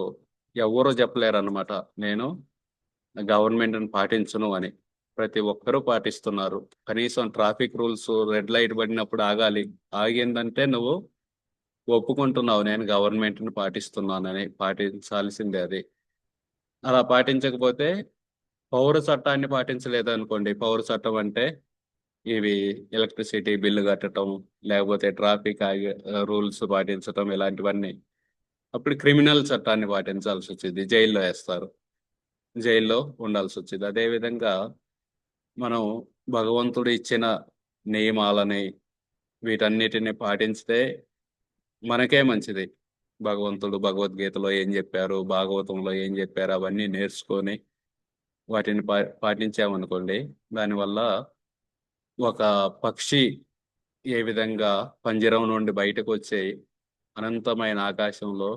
ఎవరూ చెప్పలేరు అనమాట, నేను గవర్నమెంట్ని పాటించను అని. ప్రతి ఒక్కరూ పాటిస్తున్నారు. కనీసం ట్రాఫిక్ రూల్స్, రెడ్ లైట్ పడినప్పుడు ఆగాలి, ఆగిందంటే నువ్వు ఒప్పుకుంటున్నావు నేను గవర్నమెంట్ని పాటిస్తున్నానని, పాటించాల్సిందే అది. అలా పాటించకపోతే, పౌర చట్టాన్ని పాటించలేదు అనుకోండి, పౌర చట్టం అంటే ఇవి ఎలక్ట్రిసిటీ బిల్లు కట్టడం, లేకపోతే ట్రాఫిక్ రూల్స్ పాటించడం, ఇలాంటివన్నీ. అప్పుడు క్రిమినల్ చట్టాన్ని పాటించాల్సి వచ్చింది, జైల్లో వేస్తారు, జైల్లో ఉండాల్సి వచ్చింది. అదేవిధంగా మనం భగవంతుడు ఇచ్చిన నియమాలని, వీటన్నిటిని పాటించితే మనకే మంచిది. భగవంతుడు భగవద్గీతలో ఏం చెప్పారు, భాగవతంలో ఏం చెప్పారు, అవన్నీ నేర్చుకొని వాటిని పాటించామనుకోండి, దానివల్ల ఒక పక్షి ఏ విధంగా పంజరం నుండి బయటకు వచ్చే అనంతమైన ఆకాశంలో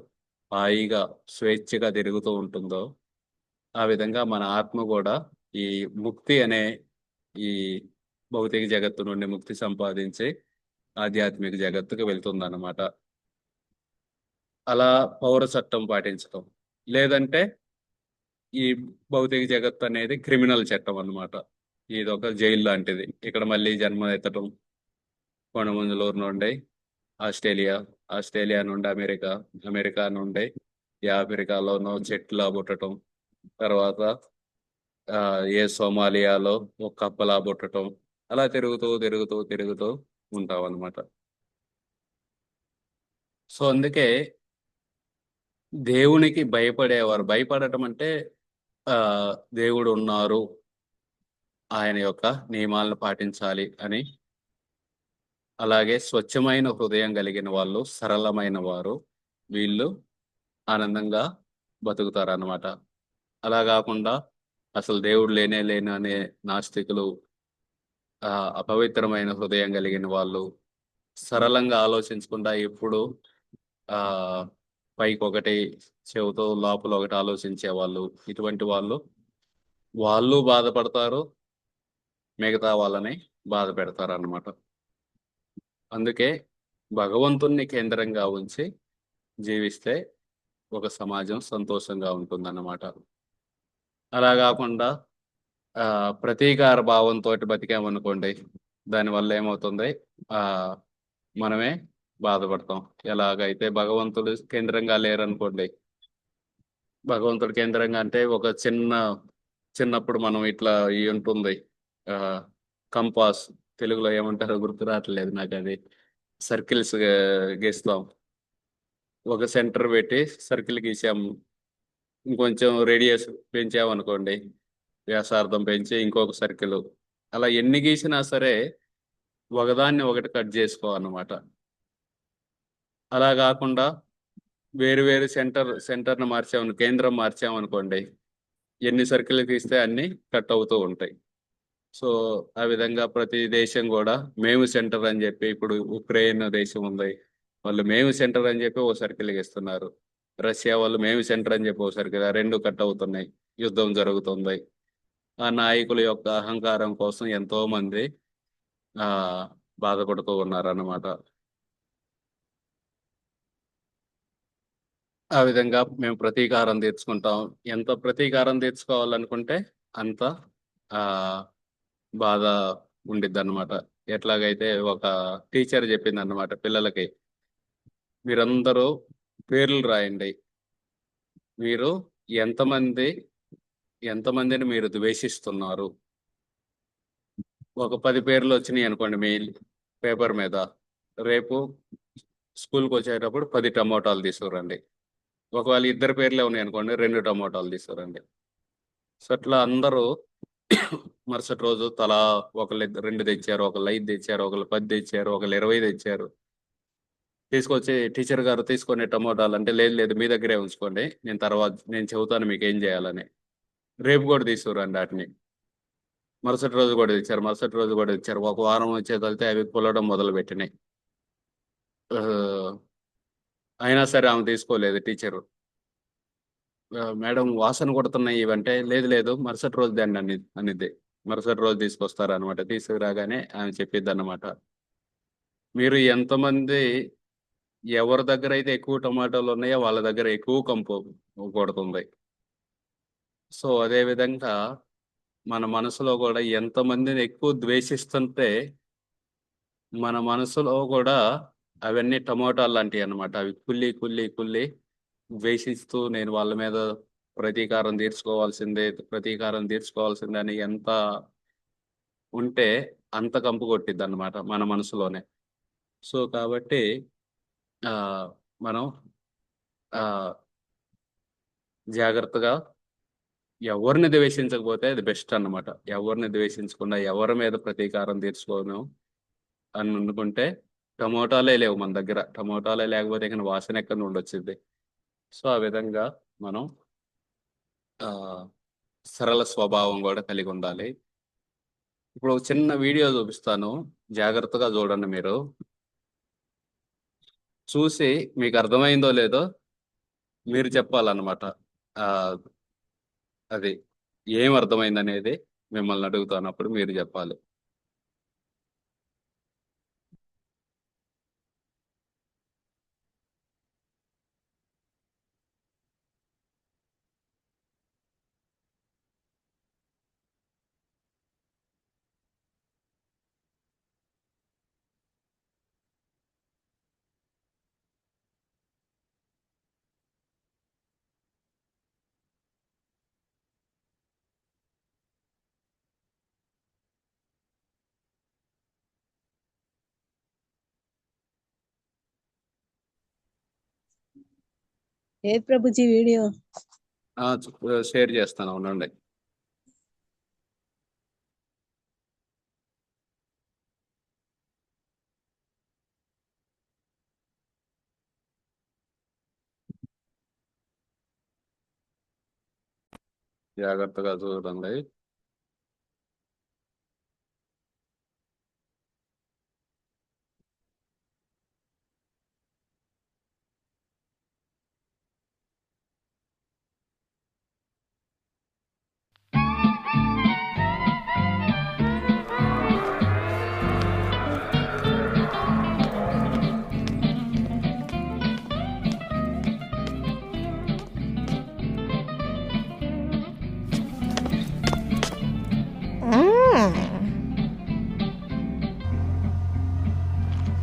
హాయిగా స్వేచ్ఛగా తిరుగుతూ ఉంటుందో, ఆ విధంగా మన ఆత్మ కూడా ఈ ముక్తి అనే ఈ భౌతిక జగత్తు నుండి ముక్తి సంపాదించి ఆధ్యాత్మిక జగత్తుకు వెళ్తుందన్నమాట. అలా పౌర చట్టం పాటించటం. లేదంటే ఈ భౌతిక జగత్తు అనేది క్రిమినల్ చట్టం అన్నమాట. ఇది ఒక జైలు లాంటిది. ఇక్కడ మళ్ళీ జన్మ ఎత్తటం, కొండమంజులూరు నుండి ఆస్ట్రేలియా, ఆస్ట్రేలియా నుండి అమెరికా, అమెరికా నుండి ఏ ఆఫ్రికాలోనో చెట్లా పుట్టడం, తర్వాత ఆ, ఏ సోమాలియాలో ఒక కప్పలా పుట్టడం, అలా తిరుగుతూ తిరుగుతూ తిరుగుతూ ఉంటాం అనమాట. సో అందుకే దేవునికి భయపడేవారు, భయపడటం అంటే ఆ దేవుడు ఉన్నారు, ఆయన యొక్క నియమాలను పాటించాలి అని. అలాగే స్వచ్ఛమైన హృదయం కలిగిన వాళ్ళు, సరళమైన వారు, వీళ్ళు ఆనందంగా బతుకుతారన్నమాట. అలా కాకుండా అసలు దేవుడు లేనే లేని అనే నాస్తికులు, అపవిత్రమైన హృదయం కలిగిన వాళ్ళు, సరళంగా ఆలోచించకుండా ఎప్పుడు ఆ పైకి ఒకటి చెవుతో లోపల ఒకటి ఆలోచించే వాళ్ళు, ఇటువంటి వాళ్ళు వాళ్ళు బాధపడతారు, మిగతా వాళ్ళని బాధ పెడతారు అన్నమాట. అందుకే భగవంతుణ్ణి కేంద్రంగా ఉంచి జీవిస్తే ఒక సమాజం సంతోషంగా ఉంటుందన్నమాట. అలా కాకుండా ఆ ప్రతీకార భావంతో బతికామనుకోండి, దానివల్ల ఏమవుతుంది, ఆ మనమే బాధపడతాం. ఎలాగైతే భగవంతుడు కేంద్రంగా లేరనుకోండి, భగవంతుడు కేంద్రంగా అంటే ఒక చిన్నప్పుడు మనం ఇట్లా ఈ ఉంటుంది, ఆ కంపాస్, తెలుగులో ఏమంటారో గుర్తు రావట్లేదు నాకు, అది సర్కిల్స్ గీస్తాం. ఒక సెంటర్ పెట్టి సర్కిల్ గీసాము, ఇంకొంచెం రేడియస్ పెంచామనుకోండి, వ్యాసార్థం పెంచి ఇంకొక సర్కిల్, అలా ఎన్ని గీసినా సరే ఒకదాన్ని ఒకటి కట్ చేసుకోవాలన్నమాట. అలా కాకుండా వేరు వేరు సెంటర్ను మార్చామను, కేంద్రం మార్చామనుకోండి, ఎన్ని సర్కిల్ తీస్తే అన్ని కట్ అవుతూ ఉంటాయి. సో ఆ విధంగా ప్రతి దేశం కూడా మేము సెంటర్ అని చెప్పి, ఇప్పుడు ఉక్రెయిన్ దేశం ఉంది, వాళ్ళు మేము సెంటర్ అని చెప్పి ఓ సర్కిల్ ఇస్తున్నారు. రష్యా వాళ్ళు మేము సెంటర్ అని చెప్పి ఓ సర్కిల్, రెండు కట్ అవుతున్నాయి, యుద్ధం జరుగుతుంది. ఆ నాయకుల యొక్క అహంకారం కోసం ఎంతో మంది ఆ బాధపడుతూ ఉన్నారన్నమాట. ఆ విధంగా మేము ప్రతీకారం తీర్చుకుంటాం. ఎంత ప్రతీకారం తీర్చుకోవాలనుకుంటే అంత ఆ బాధ ఉండిద్ది అనమాట. ఎట్లాగైతే ఒక టీచర్ చెప్పింది అనమాట పిల్లలకి, మీరందరూ పేర్లు రాయండి, మీరు ఎంతమంది ఎంతమందిని మీరు ద్వేషిస్తున్నారు. ఒక 10 పేర్లు వచ్చినాయి అనుకోండి మీ పేపర్ మీద, రేపు స్కూల్కి వచ్చేటప్పుడు 10 టమోటాలు తీసుకురండి. ఒకవేళ ఇద్దరు పేర్లే ఉన్నాయి అనుకోండి, 2 టమోటాలు తీసుకురండి. సో అట్లా అందరూ మరుసటి రోజు తలా ఒకళ్ళు 2 తెచ్చారు, ఒకళ్ళు 5 తెచ్చారు, ఒకళ్ళు 10 తెచ్చారు, ఒకళ్ళు 20 తెచ్చారు. తీసుకొచ్చి టీచర్ గారు తీసుకొని టమోటాలు అంటే, లేదు లేదు మీ దగ్గరే ఉంచుకోండి, నేను చెబుతాను మీకు ఏం చేయాలని. రేపు కూడా తీసుకురండి వాటిని. మరుసటి రోజు కూడా తెచ్చారు, మరుసటి రోజు కూడా తెచ్చారు. ఒక వారం వచ్చేదలితే అవి పుల్లడం మొదలు పెట్టినాయి. అయినా సరే ఆమె తీసుకోలేదు టీచరు. మేడం వాసన కొడుతున్నాయి ఇవంటే, లేదు లేదు మరుసటి రోజు దాన్ని అనిద్ది. మరుసటి రోజు తీసుకొస్తారు అనమాట. తీసుకురాగానే ఆమె చెప్పిద్ది అనమాట, మీరు ఎంతమంది, ఎవరి దగ్గర అయితే ఎక్కువ టమాటాలు ఉన్నాయో వాళ్ళ దగ్గర ఎక్కువ కంపు కొడుతుంది. సో అదే విధంగా మన మనసులో కూడా ఎంతమందిని ఎక్కువ ద్వేషిస్తుంటే మన మనసులో కూడా అవన్నీ టమోటాలు లాంటివి అన్నమాట. అవి కుళ్ళి కుళ్ళి కుళ్ళి ద్వేషిస్తూ, నేను వాళ్ళ మీద ప్రతీకారం తీర్చుకోవాల్సిందే అని ఎంత ఉంటే అంత కంపు కొట్టిద్ది అన్నమాట మన మనసులోనే. సో కాబట్టి ఆ మనం ఆ జాగ్రత్తగా ఎవరిని ద్వేషించకపోతే అది బెస్ట్ అన్నమాట. ఎవరిని ద్వేషించకుండా ఎవరి మీద ప్రతీకారం తీర్చుకోను అని అనుకుంటే, టమోటాలే లేవు మన దగ్గర. టమోటాలే లేకపోతే ఇక వాసన ఎక్కడి నుండి వచ్చింది. సో ఆ విధంగా మనం ఆ సరళ స్వభావం కూడా కలిగి ఉండాలి. ఇప్పుడు ఒక చిన్న వీడియో చూపిస్తాను, జాగ్రత్తగా చూడండి. మీరు చూసి మీకు అర్థమైందో లేదో మీరు చెప్పాలన్నమాట. ఆ అది ఏం అర్థమైంది అనేది మిమ్మల్ని అడుగుతాను, అప్పుడు మీరు చెప్పాలి. ఏది ప్రభుజీ వీడియో? షేర్ చేస్తాను, అవునండి. జాగ్రత్తగా చూడండి.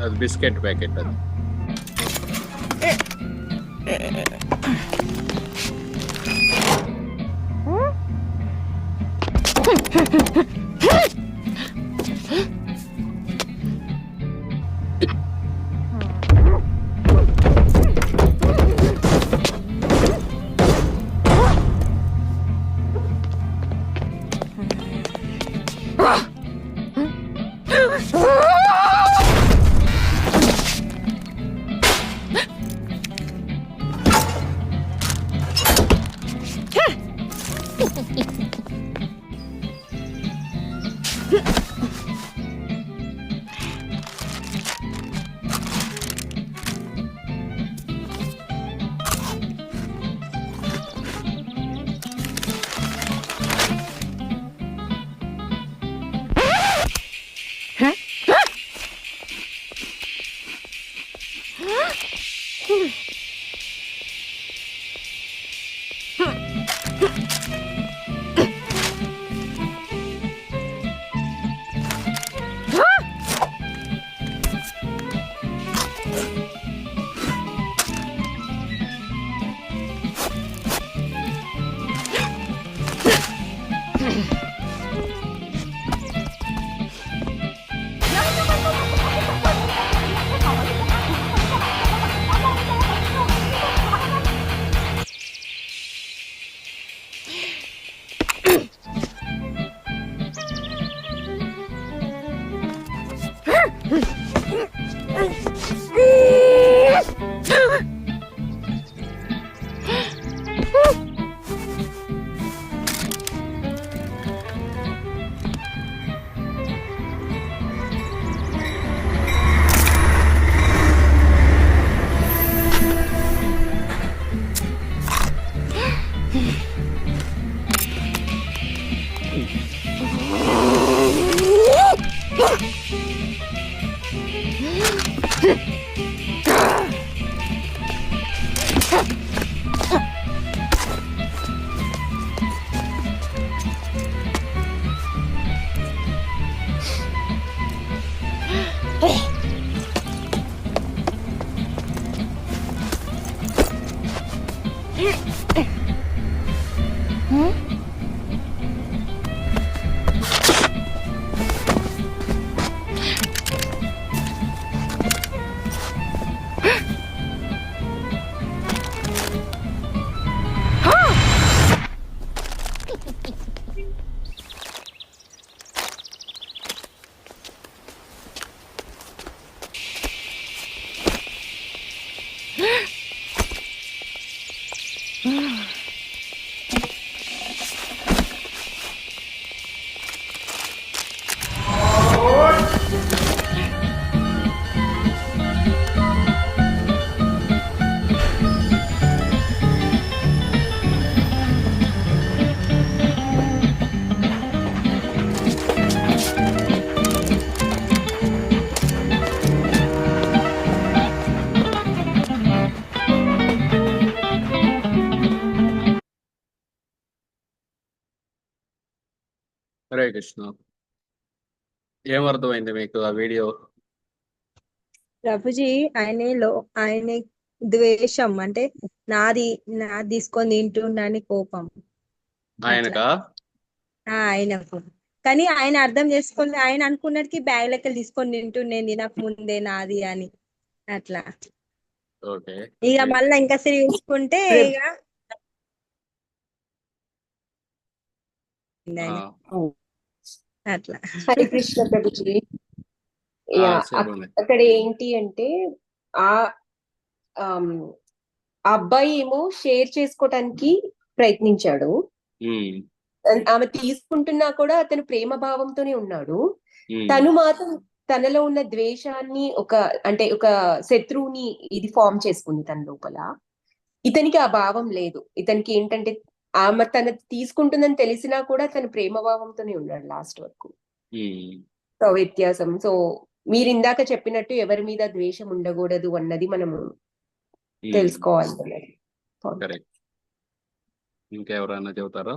అది బిస్కెట్ ప్యాకెట్ అది. హరే కృష్ణ. ఏమర్థమైంది మీకు ఆ వీడియో? ప్రభుజీ ఆయన ద్వేషం అంటే నాది తీసుకొని తింటుండని కోపం ఆయనకా? ఆయనకు. కానీ ఆయన అర్థం చేసుకొని ఆయన అనుకున్నట్టుకి బ్యాగ్ లెక్కలు తీసుకొని తింటుండేది నాకు ముందే నాది అని అట్లా. ఓకే. ఇక మళ్ళా ఇంకా చూసుకుంటే రేపు ఇక ఆ, ఆయన అట్లా. హరే కృష్ణ ప్రభుజీ. ఆ, యా చెప్పండి. అక్కడ ఏంటి అంటే ఆ ఆమ్, ఆ అబ్బాయి ఏమో షేర్ చేసుకోవటానికి ప్రయత్నించాడు. ఉమ్, ఆమె తీసుకుంటున్నా కూడా అతను ప్రేమ భావంతోనే ఉన్నాడు. ఉమ్, తను మాత్రం తనలో ఉన్న ద్వేషాన్ని అంటే ఒక శత్రువుని ఇది ఫామ్ చేసుకుంది తన లోపల. ఇతనికి ఆ భావం లేదు. ఇతనికి ఏంటంటే ఆమె తన తీసుకుంటుందని తెలిసినా కూడా తను ప్రేమ భావంతోనే ఉన్నాడు లాస్ట్ వరకు. ఉమ్, సో వ్యత్యాసం. సో మీరు ఇందాక చెప్పినట్టు ఎవరి మీద ద్వేషం ఉండకూడదు అన్నది మనము ఉమ్. తెలుసుకోవాలి. కరెక్ట్. ఇంకెవరైనా చెబుతారా?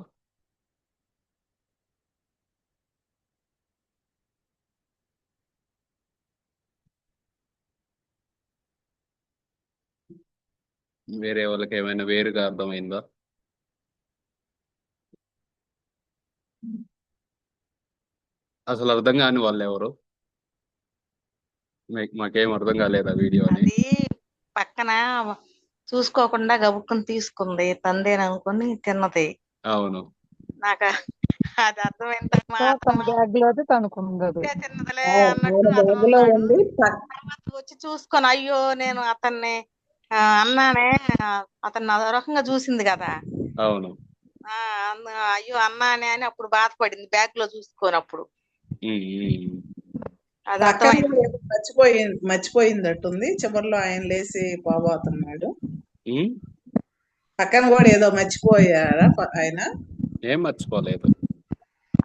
వేరే వాళ్ళకి ఏమైనా వేరుగా అర్థమైందా? అసలు అర్థం కాని వాళ్ళు ఎవరు? మాకేం అర్థం కాలేదు ఆ వీడియో అని. అది పక్కన చూసుకోకుండా గబుక్కుని తీసుకుంది, తందేననుకొని తిన్నది. అవును. నాకు అది అర్థమైన తర్వాత సో తన బ్యాగ్ లోది తనకుంది. తిన్నదిలే ఆయన అన్నట్టు అతను బ్యాగ్ లో ఉన్నాడు. ఉంది. తర్వాత వచ్చి చూసుకొని అయ్యో నేను అతన్ని అన్నానే, అతన్ని అదో రకంగా చూసింది కదా. అవును. అయ్యో అన్నానే అని అప్పుడు బాధపడింది బ్యాగ్ లో చూసుకోనప్పుడు. ఉమ్, ఉమ్. అది పక్కన అర్థమైంది. ఏదో మర్చిపోయిందట్టుంది. చివరిలో ఆయన లేసి పోబోతున్నాడు. ఉమ్? పక్కన కూడా ఏదో మర్చిపోయారా ఆయన? ఏం మర్చిపోలేదు.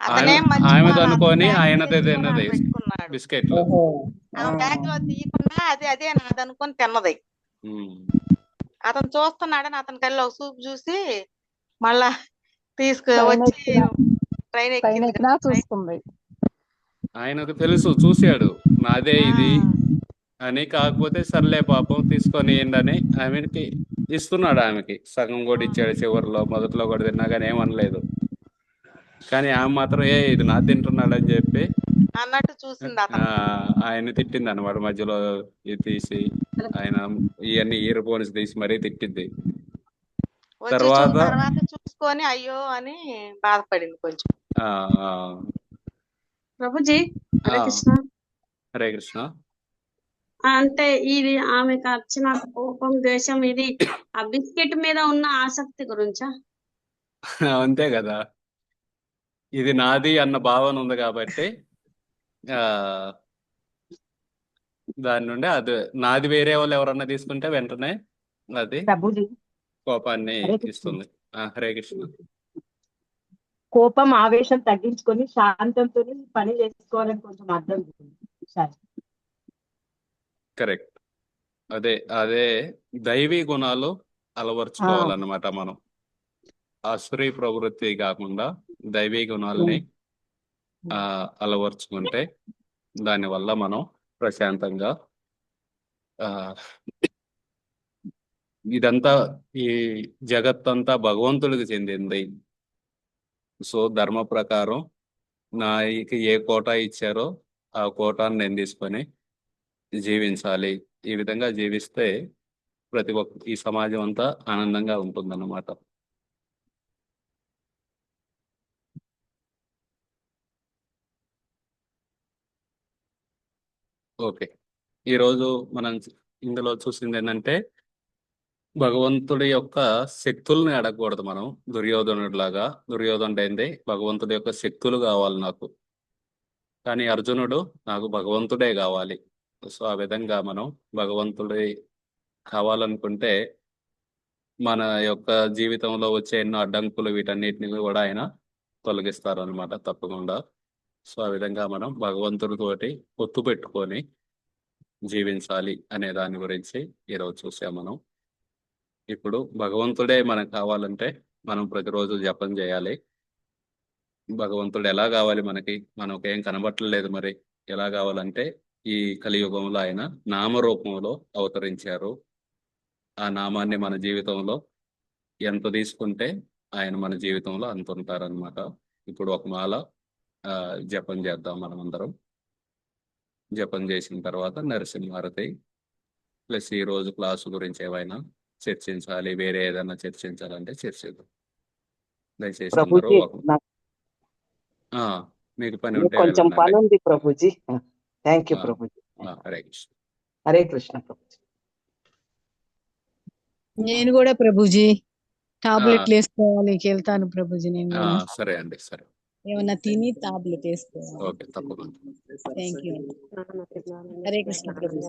అతనేం ఆమెది మర్చిపోవాలి, అతని అనుకొని బ్యాగ్ ఆయనదే తెచ్చుకొని తిన్నది ఆడ పెట్టుకున్నాడు. బిస్కెట్లు. ఓహో. ఆ బ్యాగ్ లో తీయకుండా అదే నాదనుకొని తిన్నది. ఉమ్. అతను చూస్తున్నాడని అతని కల్లో ఒక చూపు చూసి మళ్ళా ట్రైన్ వచ్చి ఎక్కినా ట్రైన్ ట్రైన్ ఎక్కింది ఎక్కినా కదా. చూసుకుంది. ఆయనకు తెలుసు, చూశాడు నాదే ఇది అని. కాకపోతే సర్లే పాపం తీసుకొని ఏంటని ఆమెకి ఇస్తున్నాడు. ఆమెకి సగం కూడా ఇచ్చాడు చివరిలో. మొదట్లో కూడా తిన్నా కానీ ఏమనలేదు. కానీ ఆమె మాత్రం ఇది నా తింటున్నాడు అని చెప్పి అన్నట్టు చూసింది అతను. ఆయన తిట్టింది అనమాట. మధ్యలో ఇది తీసి ఆయన ఇవన్నీ ఇయర్ ఫోన్స్ తీసి మరీ తిట్టింది. వచ్చి తర్వాత చూసుకొని అయ్యో అని బాధపడింది కొంచెం. ఆ, ఆ, ప్రభుజీ, హరే ఆ, కృష్ణ. హరే కృష్ణ. అంటే ఇది ఆమెకు వచ్చిన కోపం, ద్వేషం ఇది ఆ బిస్కెట్ మీద ఉన్న ఆసక్తి గురించా? అంతే కదా, ఇది నాది అన్న భావన ఉంది కాబట్టి ఆ దాని నుండి అది నాది వేరే వాళ్ళు ఎవరన్నా తీసుకుంటే వెంటనే అది ప్రభుజీ కోపాన్ని హరే కృష్ణ. ఇస్తుంది. హరే కృష్ణ. కోపం ఆవేశం తగ్గించుకొని శాంతంతో పని చేసుకోవాలని కొంచెం అర్థం సార్. కరెక్ట్. అదే అదే దైవీ గుణాలు అలవర్చుకోవాలన్నమాట మనం. అసురీ ప్రవృత్తి కాకుండా దైవీ గుణాలని అలవర్చుకుంటే దానివల్ల మనం ప్రశాంతంగా ఆ ఇదంతా ఈ జగత్తంతా భగవంతుడికి చెందింది. సో ధర్మ ప్రకారం నాకి ఏ కోటా ఇచ్చారో ఆ కోటాన్ని నేను తీసుకొని జీవించాలి. ఈ విధంగా జీవిస్తే ప్రతి ఒక్క ఈ సమాజం అంతా ఆనందంగా ఉంటుందన్నమాట. ఓకే. ఈరోజు మనం ఇందులో చూసింది ఏంటంటే భగవంతుడి యొక్క శక్తుల్ని అడగకూడదు మనం. దుర్యోధనుడిలాగా. దుర్యోధనుడు ఏంది, భగవంతుడి యొక్క శక్తులు కావాలి నాకు, కానీ అర్జునుడు నాకు భగవంతుడే కావాలి. సో ఆ విధంగా మనం భగవంతుడి కావాలనుకుంటే మన యొక్క జీవితంలో వచ్చే ఎన్నో అడ్డంకులు వీటన్నిటిని కూడా ఆయన తొలగిస్తారు అనమాట తప్పకుండా. సో ఆ విధంగా మనం భగవంతుడితోటి పొత్తు పెట్టుకొని జీవించాలి అనే దాని గురించి ఈరోజు చూసాం మనం. ఇప్పుడు భగవంతుడే మనకు కావాలంటే మనం ప్రతిరోజు జపం చేయాలి. భగవంతుడు ఎలా కావాలి మనకి? మనకేం కనబట్టలేదు. మరి ఎలా కావాలంటే ఈ కలియుగంలో ఆయన నామరూపంలో అవతరించారు. ఆ నామాన్ని మన జీవితంలో ఎంత తీసుకుంటే ఆయన మన జీవితంలో అంత ఉంటారనమాట. ఇప్పుడు ఒక మాల జపం చేద్దాం మనం అందరం. జపం చేసిన తర్వాత నరసింహారతి ప్లస్ ఈ రోజు క్లాసు గురించి ఏమైనా చర్చించాలి, వేరే ఏదైనా చర్చించాలంటే చర్చిద్దాం. దయచేసి అందరూ ప్రభుజీ ఆ, మీకు పని నాకు ఉంటే కొంచెం వెళ్ళండి. పని ఉంది ప్రభుజీ. థ్యాంక్ యూ ఆ, ప్రభుజీ. హరే కృష్ణ. హరే కృష్ణ ప్రభుజీ. నేను కూడా ప్రభుజీ ఆ, టాబ్లెట్లు వేసుకోవాలి వెళ్తాను ప్రభుజీ. నేను ఆ, కూడా సరే అండి, సరే, ఏమన్నా తిని టాబ్లెట్ వేసుకోవాలి. ఓకే, తప్పకుండా. Thank you. హరే కృష్ణ ప్రభుజీ.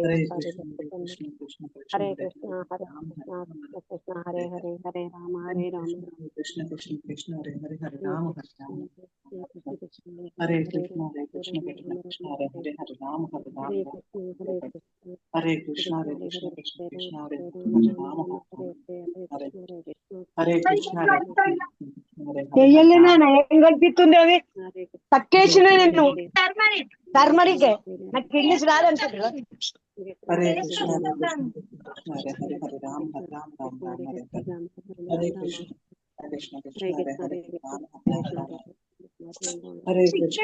హరే కృష్ణ హరే కృష్ణ హరే హరే హరే రామ హరే రామ కృష్ణ కృష్ణ కృష్ణ హరే హరే హరే రామ హరే రామ హరే కృష్ణ కృష్ణ కృష్ణ హరే హరే హరే రామ హరే రామ హరే కృష్ణ కృష్ణ కృష్ణ హరే హరే రామ హరే హరే కృష్ణ చెయ్యలేనా ఏం కనిపిస్తుంది అది తక్కేసిన నేను టర్మరిక్ నాకు ఇంగ్లీష్ రాదంటారు. హరే కృష్ణ హరే హరే హరే రామ హరే రామ రామ రామ హరే హరే హరే కృష్ణ కృష్ణ కృష్ణ హరే హరే రామ హరే రామ హరే కృష్ణ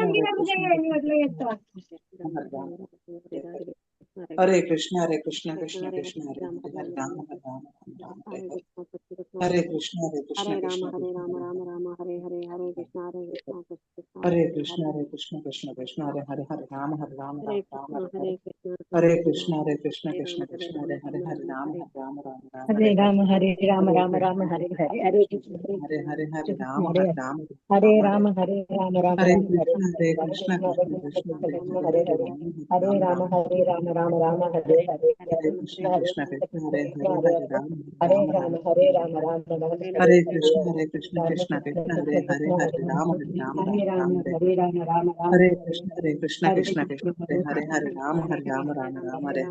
హరే కృష్ణ హరే కృష్ణ కృష్ణ కృష్ణ హరే హరే రామ హరే రామ రామ హరే హరే హరే కృష్ణ కృష్ణ కృష్ణ హరే కృష్ణ కృష్ణ కృష్ణ హరే హరే హరే రామ హరే రామ రామ హరే హరే కృష్ణ కృష్ణ కృష్ణ కృష్ణ హరే హరే హరే రామ హరే రామ రామ రామ హరే రామ హరే రామ రామ రామ హరే హరే హరే కృష్ణ హరే హరే హరే రామ హరే రామ హరే రామ హరే రామ రామ హరే రామ కృష్ణ కృష్ణ కృష్ణ కృష్ణ హరే హరే హరే హరే రామ హరే రామ రామ రామ హరే హరే హరే కృష్ణ కృష్ణ కృష్ణ హరే హరే హరే రామ హరే రామ రామ హరే రామ రామ రామ హరే కృష్ణ కృష్ణ కృష్ణ కృష్ణ హరే హరే హరే రామ హరే రామ హరే రామ రామ రామ హరే రామ రామ రామ హరే కృష్ణ కృష్ణ కృష్ణ కృష్ణ హరే హరే హరే రామ హరే రామ రామ రామ హరే హరే హరే కృష్ణ కృష్ణ కృష్ణ కృష్ణ హరే హరే హరే రామ హరే రామ రామ రామ హరే హరే హరే కృష్ణ కృష్ణ కృష్ణ కృష్ణ హరే హరే హరే రామ హరే రామ రామ రామ హరే హరే హరే కృష్ణ కృష్ణ కృష్ణ కృష్ణ హరే హరే హరే రామ హరే రామ రామ రామ హరే హరే హరే కృష్ణ కృష్ణ కృష్ణ కృష్ణ హరే హరే హరే రామ హరే రామ రామ రామ హరే హరే హరే కృష్ణ కృష్ణ కృష్ణ కృష్ణ హరే హరే హరే రామ హరే రామ రామ రామ హరే హరే హరే కృష్ణ కృష్ణ కృష్ణ కృష్ణ హరే హరే హరే రామ హరే రామ రామ రామ హరే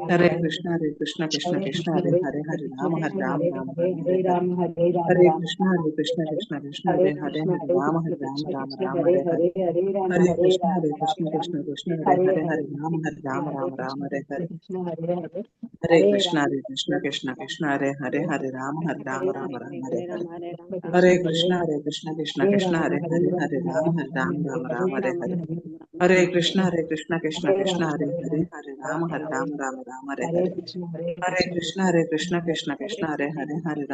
హరే హరే కృష్ణ కృష్ణ కృష్ణ కృష్ణ హరే హరే హరే రామ హరే రామ రామ హరే కృష్ణ కృష్ణ కృష్ణ కృష్ణ హరే హరే రామ హరే హరే రామ రామ రామ హరే రామ రామ హరే రామ కృష్ణ కృష్ణ కృష్ణ కృష్ణ హరే హరే హరే రామ హరే రామ రామ రామ హరే హరే హరే రామ హరే హరే రామ కృష్ణ రామ కృష్ణ రామ కృష్ణ కృష్ణ హరే హరే హరే రామ హరే రామ రామ రామ హరే హరే హరే హరే హరే కృష్ణ రామ కృష్ణ హరే కృష్ణ రామ కృష్ణ రామ హరే హరే హరే హరే హరే రామ హరే హరే రామ రామ కృష్ణ రామ హరే కృష్ణ హరే కృష్ణ కృష్ణ హరే హరే కృష్ణ హరే కృష్ణ హరే కృష్ణ రామ కృష్ణ హరే హరే రామ హరే రామ రామ హరే హరే రామ హరే హరే కృష్ణ హరే హరే కృష్ణ హరే కృష్ణ కృష్ణ కృష్ణ కృష్ణ హరే కృష్ణ హరే కృష్ణ హరే హరే హరే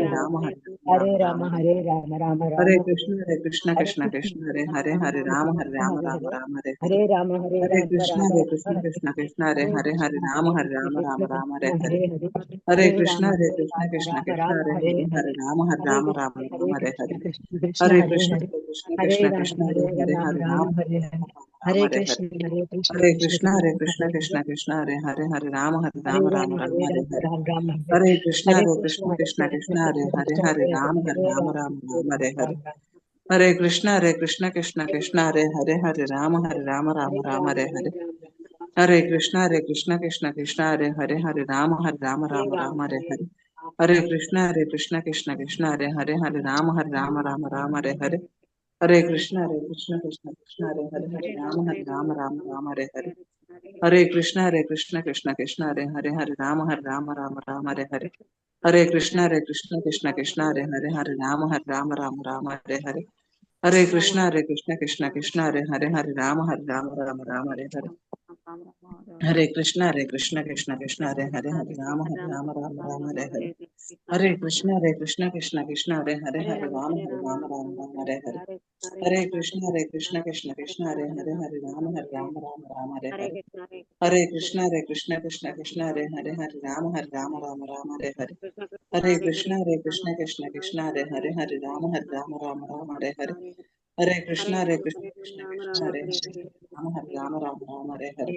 రామ హరే హరే రామ రామ రామ రామ హరే హరే రామ హరే రామ రామ హరే హరే కృష్ణ హరే కృష్ణ కృష్ణ కృష్ణ కృష్ణ హరే హరే హరే రామ హరే హరే రామ రామ రామ హరే రామ హరే రామ హరే రామ హరే కృష్ణ కృష్ణ కృష్ణ కృష్ణ హరే హరే హరే రామ హరే రామ రామ హరే రామ రామ హరే హరే హరే రామ హరే కృష్ణ కృష్ణ కృష్ణ కృష్ణ హరే హరే హరే రామ హరే రామ రామ రామ హరే హరే హరే కృష్ణ కృష్ణ కృష్ణ కృష్ణ హరే హరే హరే రామ హరే రామ రామ రామ హరే హరే హరే కృష్ణ కృష్ణ కృష్ణ కృష్ణ హరే హరే హరే రామ హరే రామ రామ రామ హరే హరే హరే కృష్ణ కృష్ణ కృష్ణ కృష్ణ హరే హరే హరే రామ హరే రామ రామ రామ హరే హరే హరే కృష్ణ కృష్ణ కృష్ణ కృష్ణ హరే హరే హరే రామ హరే రామ రామ రామ హరే హరే హరే కృష్ణ కృష్ణ కృష్ణ కృష్ణ హరే హరే హరే రామ హరే రామ రామ రామ హరే హరే హరే కృష్ణ కృష్ణ కృష్ణ కృష్ణ హరే హరే హరే రామ హరే రామ రామ రామ హరే హరే హరే కృష్ణ కృష్ణ కృష్ణ కృష్ణ హరే హరే హరే రామ హరే రామ రామ రామ హరే హరే హరే కృష్ణ కృష్ణ కృష్ణ కృష్ణ హరే హరే హరే రామ హరే రామ రామ రామ హరే హరే హరే కృష్ణ కృష్ణ కృష్ణ కృష్ణ హరే హరే హరే రామ హరే రామ రామ రామ హరే హరే హరే కృష్ణ కృష్ణ కృష్ణ కృష్ణ హరే హరే హరే రామ హరే రామ రామ రామ హరే హరే హరే కృష్ణ కృష్ణ కృష్ణ కృష్ణ హరే హరే రామ హరే రామ రామ రామ హరే హరే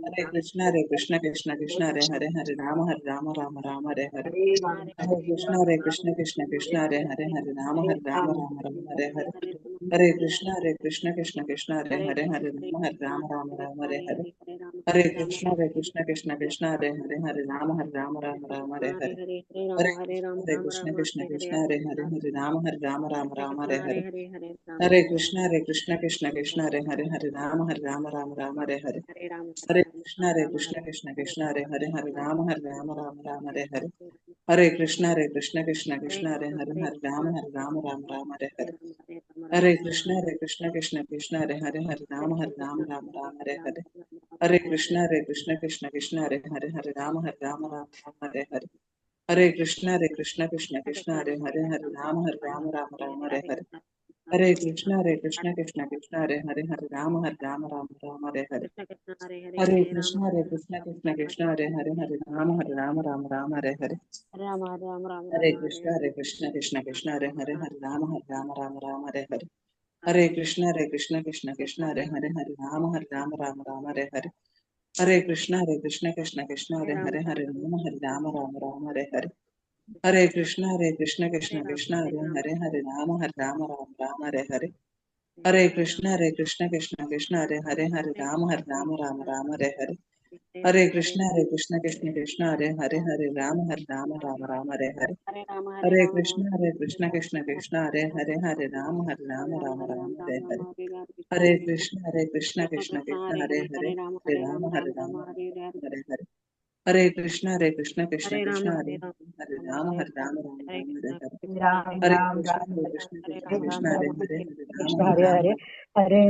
హరే కృష్ణ కృష్ణ కృష్ణ కృష్ణ హరే హరే హరే రామ హరే రామ రామ రామ హరే హరే హరే రామ హరే హరే కృష్ణ రామ కృష్ణ కృష్ణ కృష్ణ హరే హరే హరే రామ హరే రామ రామ రామ హరే హరే हरे कृष्णा कृष्ण कृष्ण हरे हरे हरे राम राम राम हरे हरे हरे कृष्णा कृष्ण कृष्ण हरे हरे राम राम हरे हरे हरे कृष्ण कृष्ण हरे राम राम हरे हरे हरे कृष्ण कृष्ण हरे राम राम हरे हरे हरे कृष्ण कृष्ण हरे राम हरे हरे हरे कृष्ण राम हरे हरे हरे कृष्ण राम हरे हरे हरे कृष्ण राम हरे हरे हरे कृष्ण राम हरे हरे हरे कृष्ण राम हरे हरे हरे कृष्ण राम हरे हरे हरे कृष्ण राम हरे हरे हरे कृष्ण राम हरे हरे हरे कृष्ण राम हरे हरे हरे कृष्ण राम हरे हरे हरे राम हरे हरे हरे राम हरे हरे हरे कृष्ण राम हरे हरे हरे कृष्ण हरे हरे हरे कृष्ण राम हरे हरे राम हरे राम कृष्ण राम कृष्ण हरे कृष्ण राम हरे राम हरे हरे हरे कृष्ण हरे हरे हरे हरे राम हरे राम राम कृष्ण कृष्ण हरे हरे हरे राम हरे हरे राम हरे राम कृष्ण राम कृष्ण हरे कृष्ण राम हरे हरे हरे हरे हरे राम हरे कृष्ण कृष्ण हरे राम हरे हरे हरे कृष्ण कृष्ण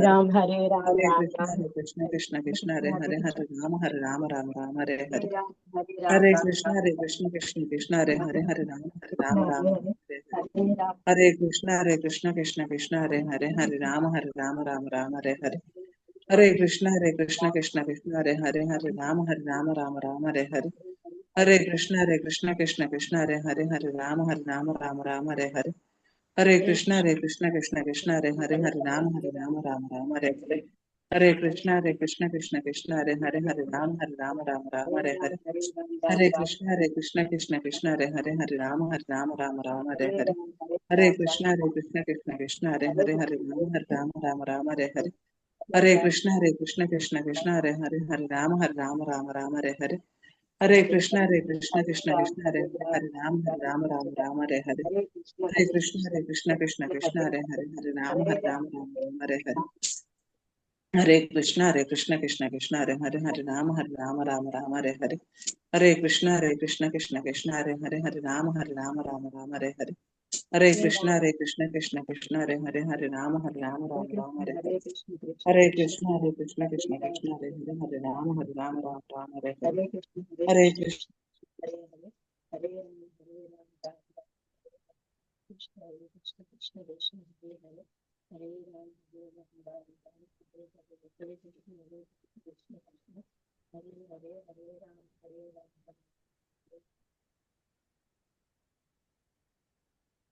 राम हरे हरे हरे कृष्ण कृष्ण राम हरे हरे हरे कृष्ण कृष्ण राम हरे हरे हरे कृष्ण राम हरे हरे हरे कृष्ण राम हरे हरे हरे कृष्ण राम हरे हरे हरे कृष्ण राम हरे हरे हरे कृष्ण कृष्ण राम हरे हरे हरे कृष्ण राम हरे हरे हरे कृष्ण राम हरे हरे हरे कृष्ण राम हरे हरे हरे कृष्ण राम हरे हरे हरे कृष्ण राम हरे हरे हरे कृष्ण हरे कृष्ण कृष्ण कृष्ण हरे हरे हरे राम राम कृष्ण हरे कृष्ण कृष्ण कृष्ण हरे हरे हरे राम राम हरे हरे कृष्ण हरे कृष्ण कृष्ण हरे हरे हरे राम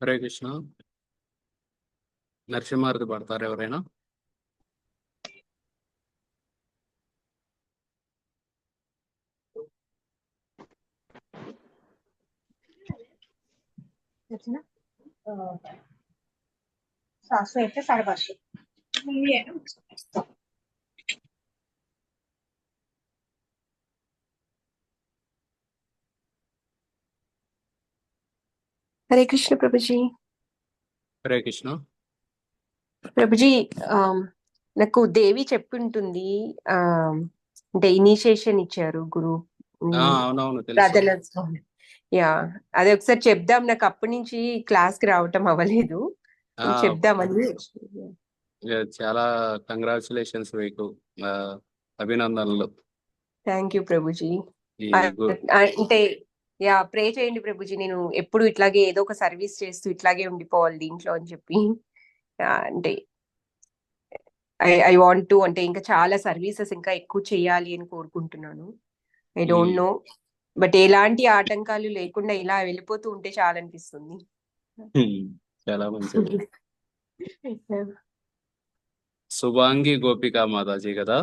హరే కృష్ణ. నరసింహారతి పడతారు ఎవరైనా? శాస్త్రం అయితే సడభాష హరే కృష్ణ ప్రభుజీ. హరే కృష్ణ. ప్రభుజీ, నాకు దేవి చెప్పింటుంది. అంటే ఇనిషియేషన్ ఇచ్చారు గురు అవునవును తెలుసు. రాధానాథ్ స్వామి. యా, అదే ఒకసారి చెప్దాం. నాకు అప్పటి నుంచి క్లాస్ కి రావటం అవ్వలేదు, ఆ, చెప్దామని. చాలా కంగ్రాచులేషన్స్ మీకు. అభినందనలు. Thank you Prabhuji. ఈ గు- అంటే యా, ప్రే చేయండి ప్రభుజీ. నేను ఎప్పుడు ఇట్లాగే ఏదో ఒక సర్వీస్ చేస్తూ ఇట్లాగే ఉండిపోవాలి దీంట్లో అని చెప్పి. అంటే ఐ వాంట్ టు, అంటే ఇంకా చాలా సర్వీసెస్ ఇంకా ఎక్కువ చేయాలి అని కోరుకుంటున్నాను. ఐ డోంట్ నో, బట్ ఎలాంటి ఆటంకాలు లేకుండా ఇలా వెళ్ళిపోతూ ఉంటే చాలా అనిపిస్తుంది. చాలా మంచిది. శుభాంగి గోపికా మాతాజీ కదా?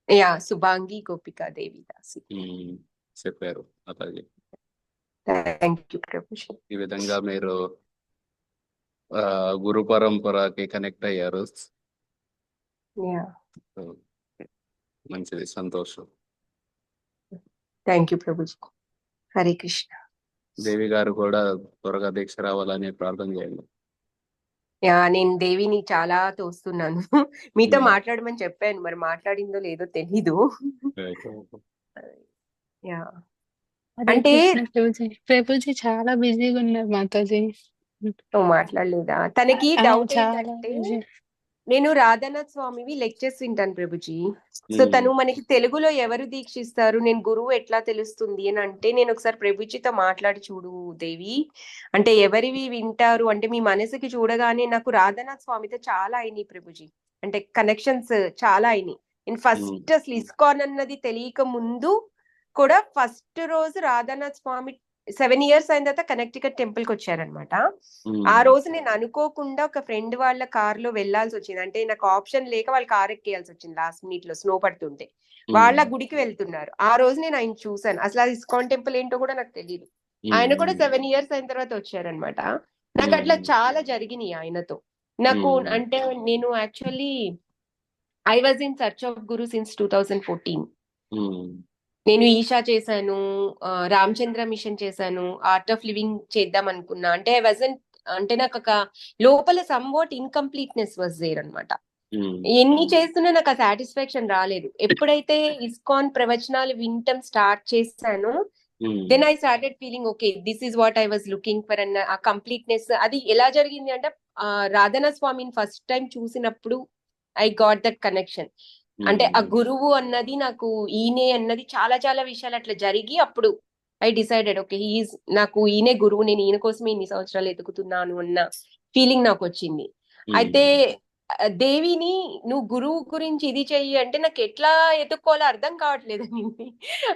యా, శుభాంగి గోపికా దేవి దాసి. చెప్పారు మాతాజీ. Thank you Prabhuji. ఈ విధంగా మీరు గురు పరంపరకి కనెక్ట్ అయ్యారు. యా, మంచిది, సంతోషం. Thank you Prabhuji. హరే కృష్ణ. దేవి గారు కూడా త్వరగా దీక్ష రావాలని ప్రార్థన చేయండి. యా, నేను దేవిని చాలా తోస్తున్నాను. మీతో మాట్లాడమని చెప్పాను, మరి మాట్లాడిందో లేదో తెలీదు. యా, హరే అంటే కృష్ణ ప్రభుజీ. ప్రభుజీ చాలా బిజీగా ఉన్నారు మాతాజీ. నువ్వు మాట్లాడలేదా? తనకి డౌట్ చాలా ఏంటంటే, బిజీ. నేను రాధానాథ్ స్వామివి లెక్చర్స్ వింటాను ప్రభుజీ. సో తను మనకి తెలుగులో ఎవరు దీక్షిస్తారు, నేను గురువు ఎట్లా తెలుస్తుంది అని అంటే, నేను ఒకసారి ప్రభుజీతో మాట్లాడి చూడు దేవి, అంటే ఎవరివి వింటారు అంటే మీ మనసుకి చూడగానే నాకు రాధానాథ్ స్వామితో చాలా అయినాయి ప్రభుజీ. అంటే కనెక్షన్స్ చాలా అయినాయి. నేను ఫస్ట్ అసలు ఇస్కాన్ అన్నది తెలియక ముందు కూడా ఫస్ట్ రోజు రాధానాథ్ స్వామి 7 years అయిన తర్వాత కనెక్టికట్ టెంపుల్ కి వచ్చారనమాట. ఆ రోజు నేను అనుకోకుండా ఒక ఫ్రెండ్ వాళ్ళ కార్ లో వెళ్లాల్సి వచ్చింది. అంటే నాకు ఆప్షన్ లేక వాళ్ళ కార్ ఎక్కేయాల్సి వచ్చింది లాస్ట్ మినిట్ లో, స్నో పడుతుంటే. వాళ్ళ గుడికి వెళ్తున్నారు. ఆ రోజు నేను ఆయన చూసాను. అసలు అది ఇస్కాన్ టెంపుల్ ఏంటో కూడా నాకు తెలియదు. ఆయన కూడా 7 years అయిన తర్వాత వచ్చారనమాట. నాకు అట్లా చాలా జరిగినాయి ఆయనతో. నాకు అంటే నేను actually I was in search of Guru since 2014. నేను ఈషా చేశాను, రామచంద్ర మిషన్ చేశాను, ఆర్ట్ ఆఫ్ లివింగ్ చేద్దాం అనుకున్నా. అంటే ఐ వాజంట్, అంటే నాకు ఒక లోపల సమ్వాట్ ఇన్కంప్లీట్నెస్ వాజ్ దేర్ అనమాట. ఎన్ని చేస్తున్నా నాకు ఆ సాటిస్ఫాక్షన్ రాలేదు. ఎప్పుడైతే ఇస్కాన్ ప్రవచనాలు వినటం స్టార్ట్ చేశానో, then I started feeling okay, this is what I was looking for అన్న ఆ కంప్లీట్నెస్. అది ఎలా జరిగింది అంటే, రాధానాథ్ స్వామిని ఫస్ట్ టైం చూసినప్పుడు ఐ గాట్ దట్ కనెక్షన్. అంటే ఆ గురువు అన్నది నాకు ఈయనే అన్నది చాలా చాలా విషయాలు అట్లా జరిగి అప్పుడు ఐ డిసైడెడ్ ఓకే, హీఈస్, నాకు ఈయనే గురువు, నేను ఈయన కోసమే ఇన్ని సంవత్సరాలు ఎదుగుతున్నాను అన్న ఫీలింగ్ నాకు వచ్చింది. అయితే దేవిని నువ్వు గురువు గురించి ఇది చెయ్యి అంటే నాకు ఎట్లా ఎత్తుక్కోవాలో అర్థం కావట్లేదు.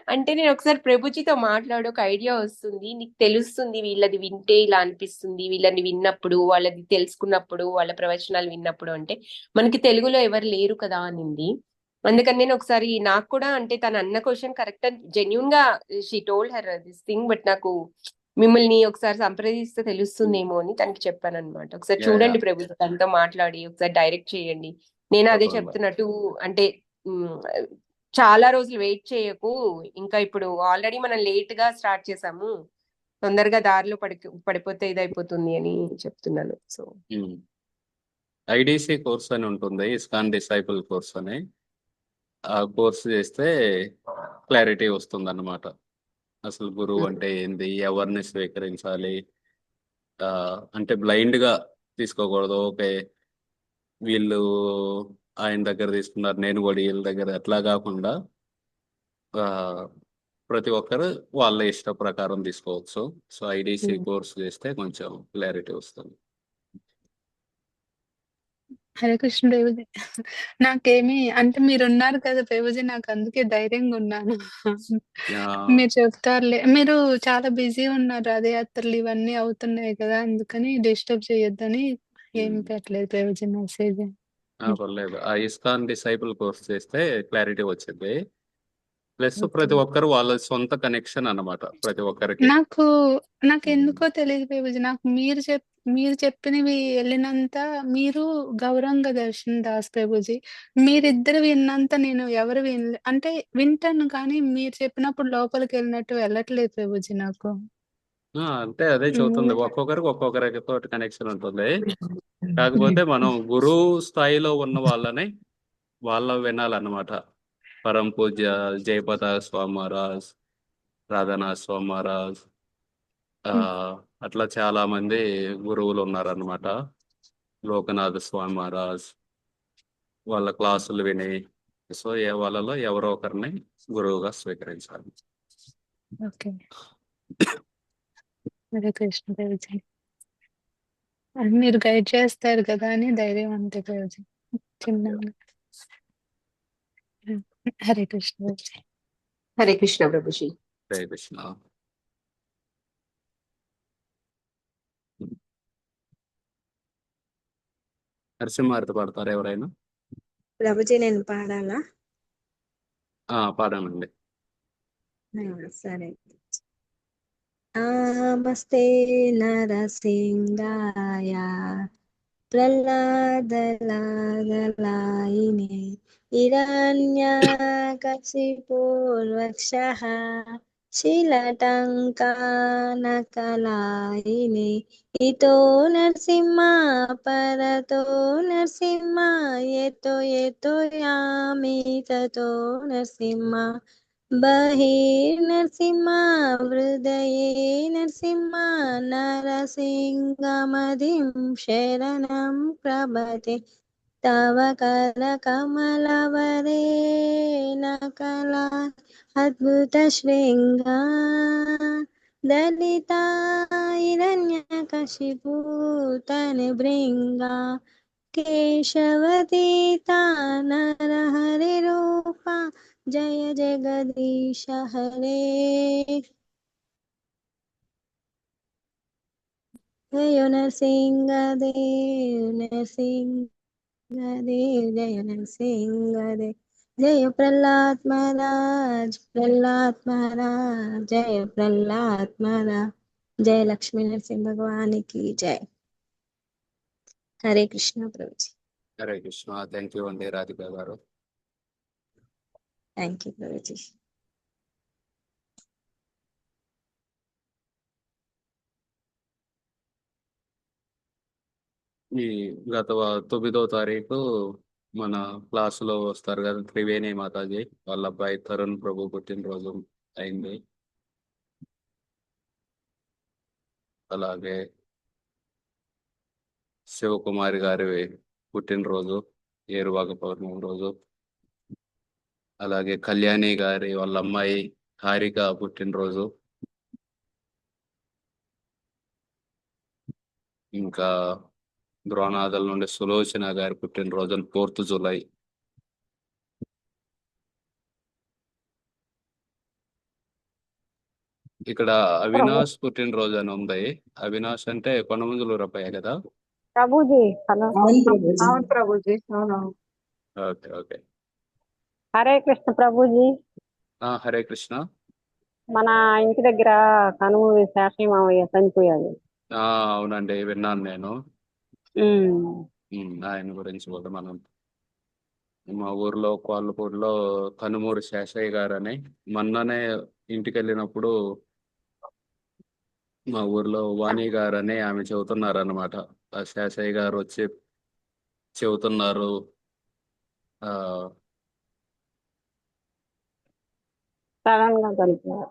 అంటే నేను ఒకసారి ప్రభుజీతో మాట్లాడు, ఒక ఐడియా వస్తుంది, నీకు తెలుస్తుంది వీళ్ళది వింటే ఇలా అనిపిస్తుంది, వీళ్ళని విన్నప్పుడు, వాళ్ళది తెలుసుకున్నప్పుడు, వాళ్ళ ప్రవచనాలు విన్నప్పుడు. అంటే మనకి తెలుగులో ఎవరు లేరు కదా అనింది. అందుకని నేను ఒకసారి, నాకు కూడా అంటే తను అన్న క్వశ్చన్ కరెక్ట్, జెన్యున్ గా she told her this thing, but నాకు మిమ్మల్ని ఒకసారి సంప్రదిస్తే తెలుస్తుందేమో అని తనకి చెప్పాను అనమాట. ఒకసారి చూడండి ప్రభు, తనతో మాట్లాడి ఒకసారి డైరెక్ట్ చేయండి. నేను అదే చెప్తున్నట్టు, అంటే చాలా రోజులు వెయిట్ చేయకు, ఇంకా ఇప్పుడు ఆల్రెడీ మనం లేట్ గా స్టార్ట్ చేసాము, తొందరగా దారిలో పడిపోతే ఇదైపోతుంది అని చెప్తున్నాను. సో ఐడిసి కోర్స్ అని ఉంటుంది, ఇస్కాన్ డిసైపుల్ కోర్స్ అని. ఆ కోర్స్ చేస్తే క్లారిటీ వస్తుంది అన్నమాట. అసలు గురువు అంటే ఏంది, ఎవరిని స్వీకరించాలి, అంటే బ్లైండ్ గా తీసుకోకూడదు. ఓకే వీళ్ళు ఆయన దగ్గర తీసుకున్నారు, నేను కూడా వీళ్ళ దగ్గర, అట్లా కాకుండా ప్రతి ఒక్కరు వాళ్ళ ఇష్ట ప్రకారం తీసుకోవచ్చు. సో ఐడిసి కోర్స్ చేస్తే కొంచెం క్లారిటీ వస్తుంది. హరే కృష్ణ ప్రభుజీ. నాకేమి అంటే మీరున్నారు కదా ప్రభుజీ, నాకు అందుకే ధైర్యంగా ఉన్నాను. ఆ, మీరు చెప్తారులే. మీరు చాలా బిజీ ఉన్నారు. రథయాత్రలు ఇవన్నీ అవుతున్నాయి కదా! అందుకని డిస్టర్బ్ చేయొద్దని ఏమి పెట్టలేదు ప్రభుజీ మెసేజ్. పర్లేదు. ఆ ఇస్కాన్ డిసైపుల్ కోర్స్ చేస్తే క్లారిటీ వచ్చింది. Plus okay. ప్రతి ఒక్కరు వాళ్ళ సొంత కనెక్షన్ అన్నమాట ప్రతి ఒక్కరికి. నాకు నాకెందుకో తెలీదు ప్రభుజీ. నాకు మీరు చెప్పినవి ఎళ్ళినంత మీరు గౌరంగ దర్శన్ దాస్ ప్రభుజీ. మీరిద్దరు విన్నంత నేను ఎవరు అంటే వింటాను కానీ మీరు చెప్పినప్పుడు లోపలికెళ్ళినట్టు వెళ్ళట్లేదు ప్రభుజీ నాకు. అంటే అదే చెబుతుంది. హ్మ్. ఒక్కొక్కరికి ఒక్కొక్కరికి తోటి కనెక్షన్ ఉంటుంది. కాకపోతే మనం గురువు స్థాయిలో ఉన్న వాళ్ళ వినాలన్నమాట. పరమ పూజ్య జయపత స్వామి మహారాజ్, రాధానాథ్ స్వామి మహారాజ్, అట్లా చాలా మంది గురువులు ఉన్నారన్నమాట. లోకనాథ స్వామి మహారాజ్ వాళ్ళ క్లాసులు విని, సో వాళ్ళలో ఎవరో ఒకరిని గురువుగా స్వీకరించాలి. ఓకే. హరే కృష్ణ ప్రభుజీ. మీరు గైడ్ చేస్తారు కదా అని ధైర్యం అంతే ప్రభుజీ. చిన్నగా. హరే కృష్ణ ప్రభుజీ. హరే కృష్ణ ప్రభుజీ. హరే కృష్ణ. నరసింహారతి పాడతారా ఎవరైనా? ప్రభుజీ నేను పాడాలా? పాడానండి. సరే. నమస్తే నరసింగాయ ప్రహ్లాదలాదలాయినే హిరణ్యకశిపుర్వక్షః శిలటంకానకలాయినే ఇతో నరసింహ పరతో నరసింహ యతో యామి తతో నరసింహ బహిర్నరసింహ హృదయే నరసింహ నరసింహమదిం శరణం ప్రభతే తవ కరకమలవరే నకలా అద్భుత శృంగా దళిత హిరణ్యకశిపు తను భృంగా కేశవదీతా నరహరి రూపా జయ జగదీశ హరే జయ నరసింహదేవ్ నరసింహదేవ్ జయ నరసింహదేవ్ జయ ప్రహ్లాద్ మహారాజ్ జయ ప్రహ్లాద్ మహారాజ్ జయ లక్ష్మీ నరసింహ భగవానికి జయ. హరే కృష్ణ ప్రభుజీ. హరే కృష్ణ. థ్యాంక్ యూ అండి రాధిక గారు. Thank you Prabhuji. ఈ గత 9వ తారీఖు మన క్లాసులో వస్తారు కదా త్రివేణి మాతాజీ వాళ్ళ అబ్బాయి తరుణ్ ప్రభు పుట్టినరోజు అయింది. అలాగే శివకుమారి గారి పుట్టినరోజు ఏరువాక పౌర్ణమి రోజు. అలాగే కళ్యాణి గారి వాళ్ళ అమ్మాయి హారిక పుట్టినరోజు. ఇంకా ద్రోణాదల నుండి సులోచన గారి పుట్టినరోజు 4th జూలై. ఇక్కడ అవినాష్ పుట్టినరోజు అని ఉంది. అవినాష్ అంటే కొనమందులూరు అబ్బాయే కదా? ప్రభుజీ హలో. అవును ప్రభుజీ. అవును ప్రభుజీ. అవునవును. Okay okay. హరే కృష్ణ ప్రభుజీ. హరే కృష్ణ. మన ఇంటి దగ్గర కనుమూరి శాస్త్రి మావయ్య చనిపోయాడు. అవునండి విన్నాను నేను. ఆయన గురించి కూడా మనం మా ఊర్లో కోళ్ళపూడిలో కనుమూరి శేషయ్య గారు అని మొన్ననే ఇంటికి వెళ్ళినప్పుడు మా ఊర్లో వాణి గారు అని ఆమె చెబుతున్నారు అన్నమాట. ఆ శేషయ్య గారు వచ్చి చెబుతున్నారు ఆ సడన్ గా చనిపోయాడు.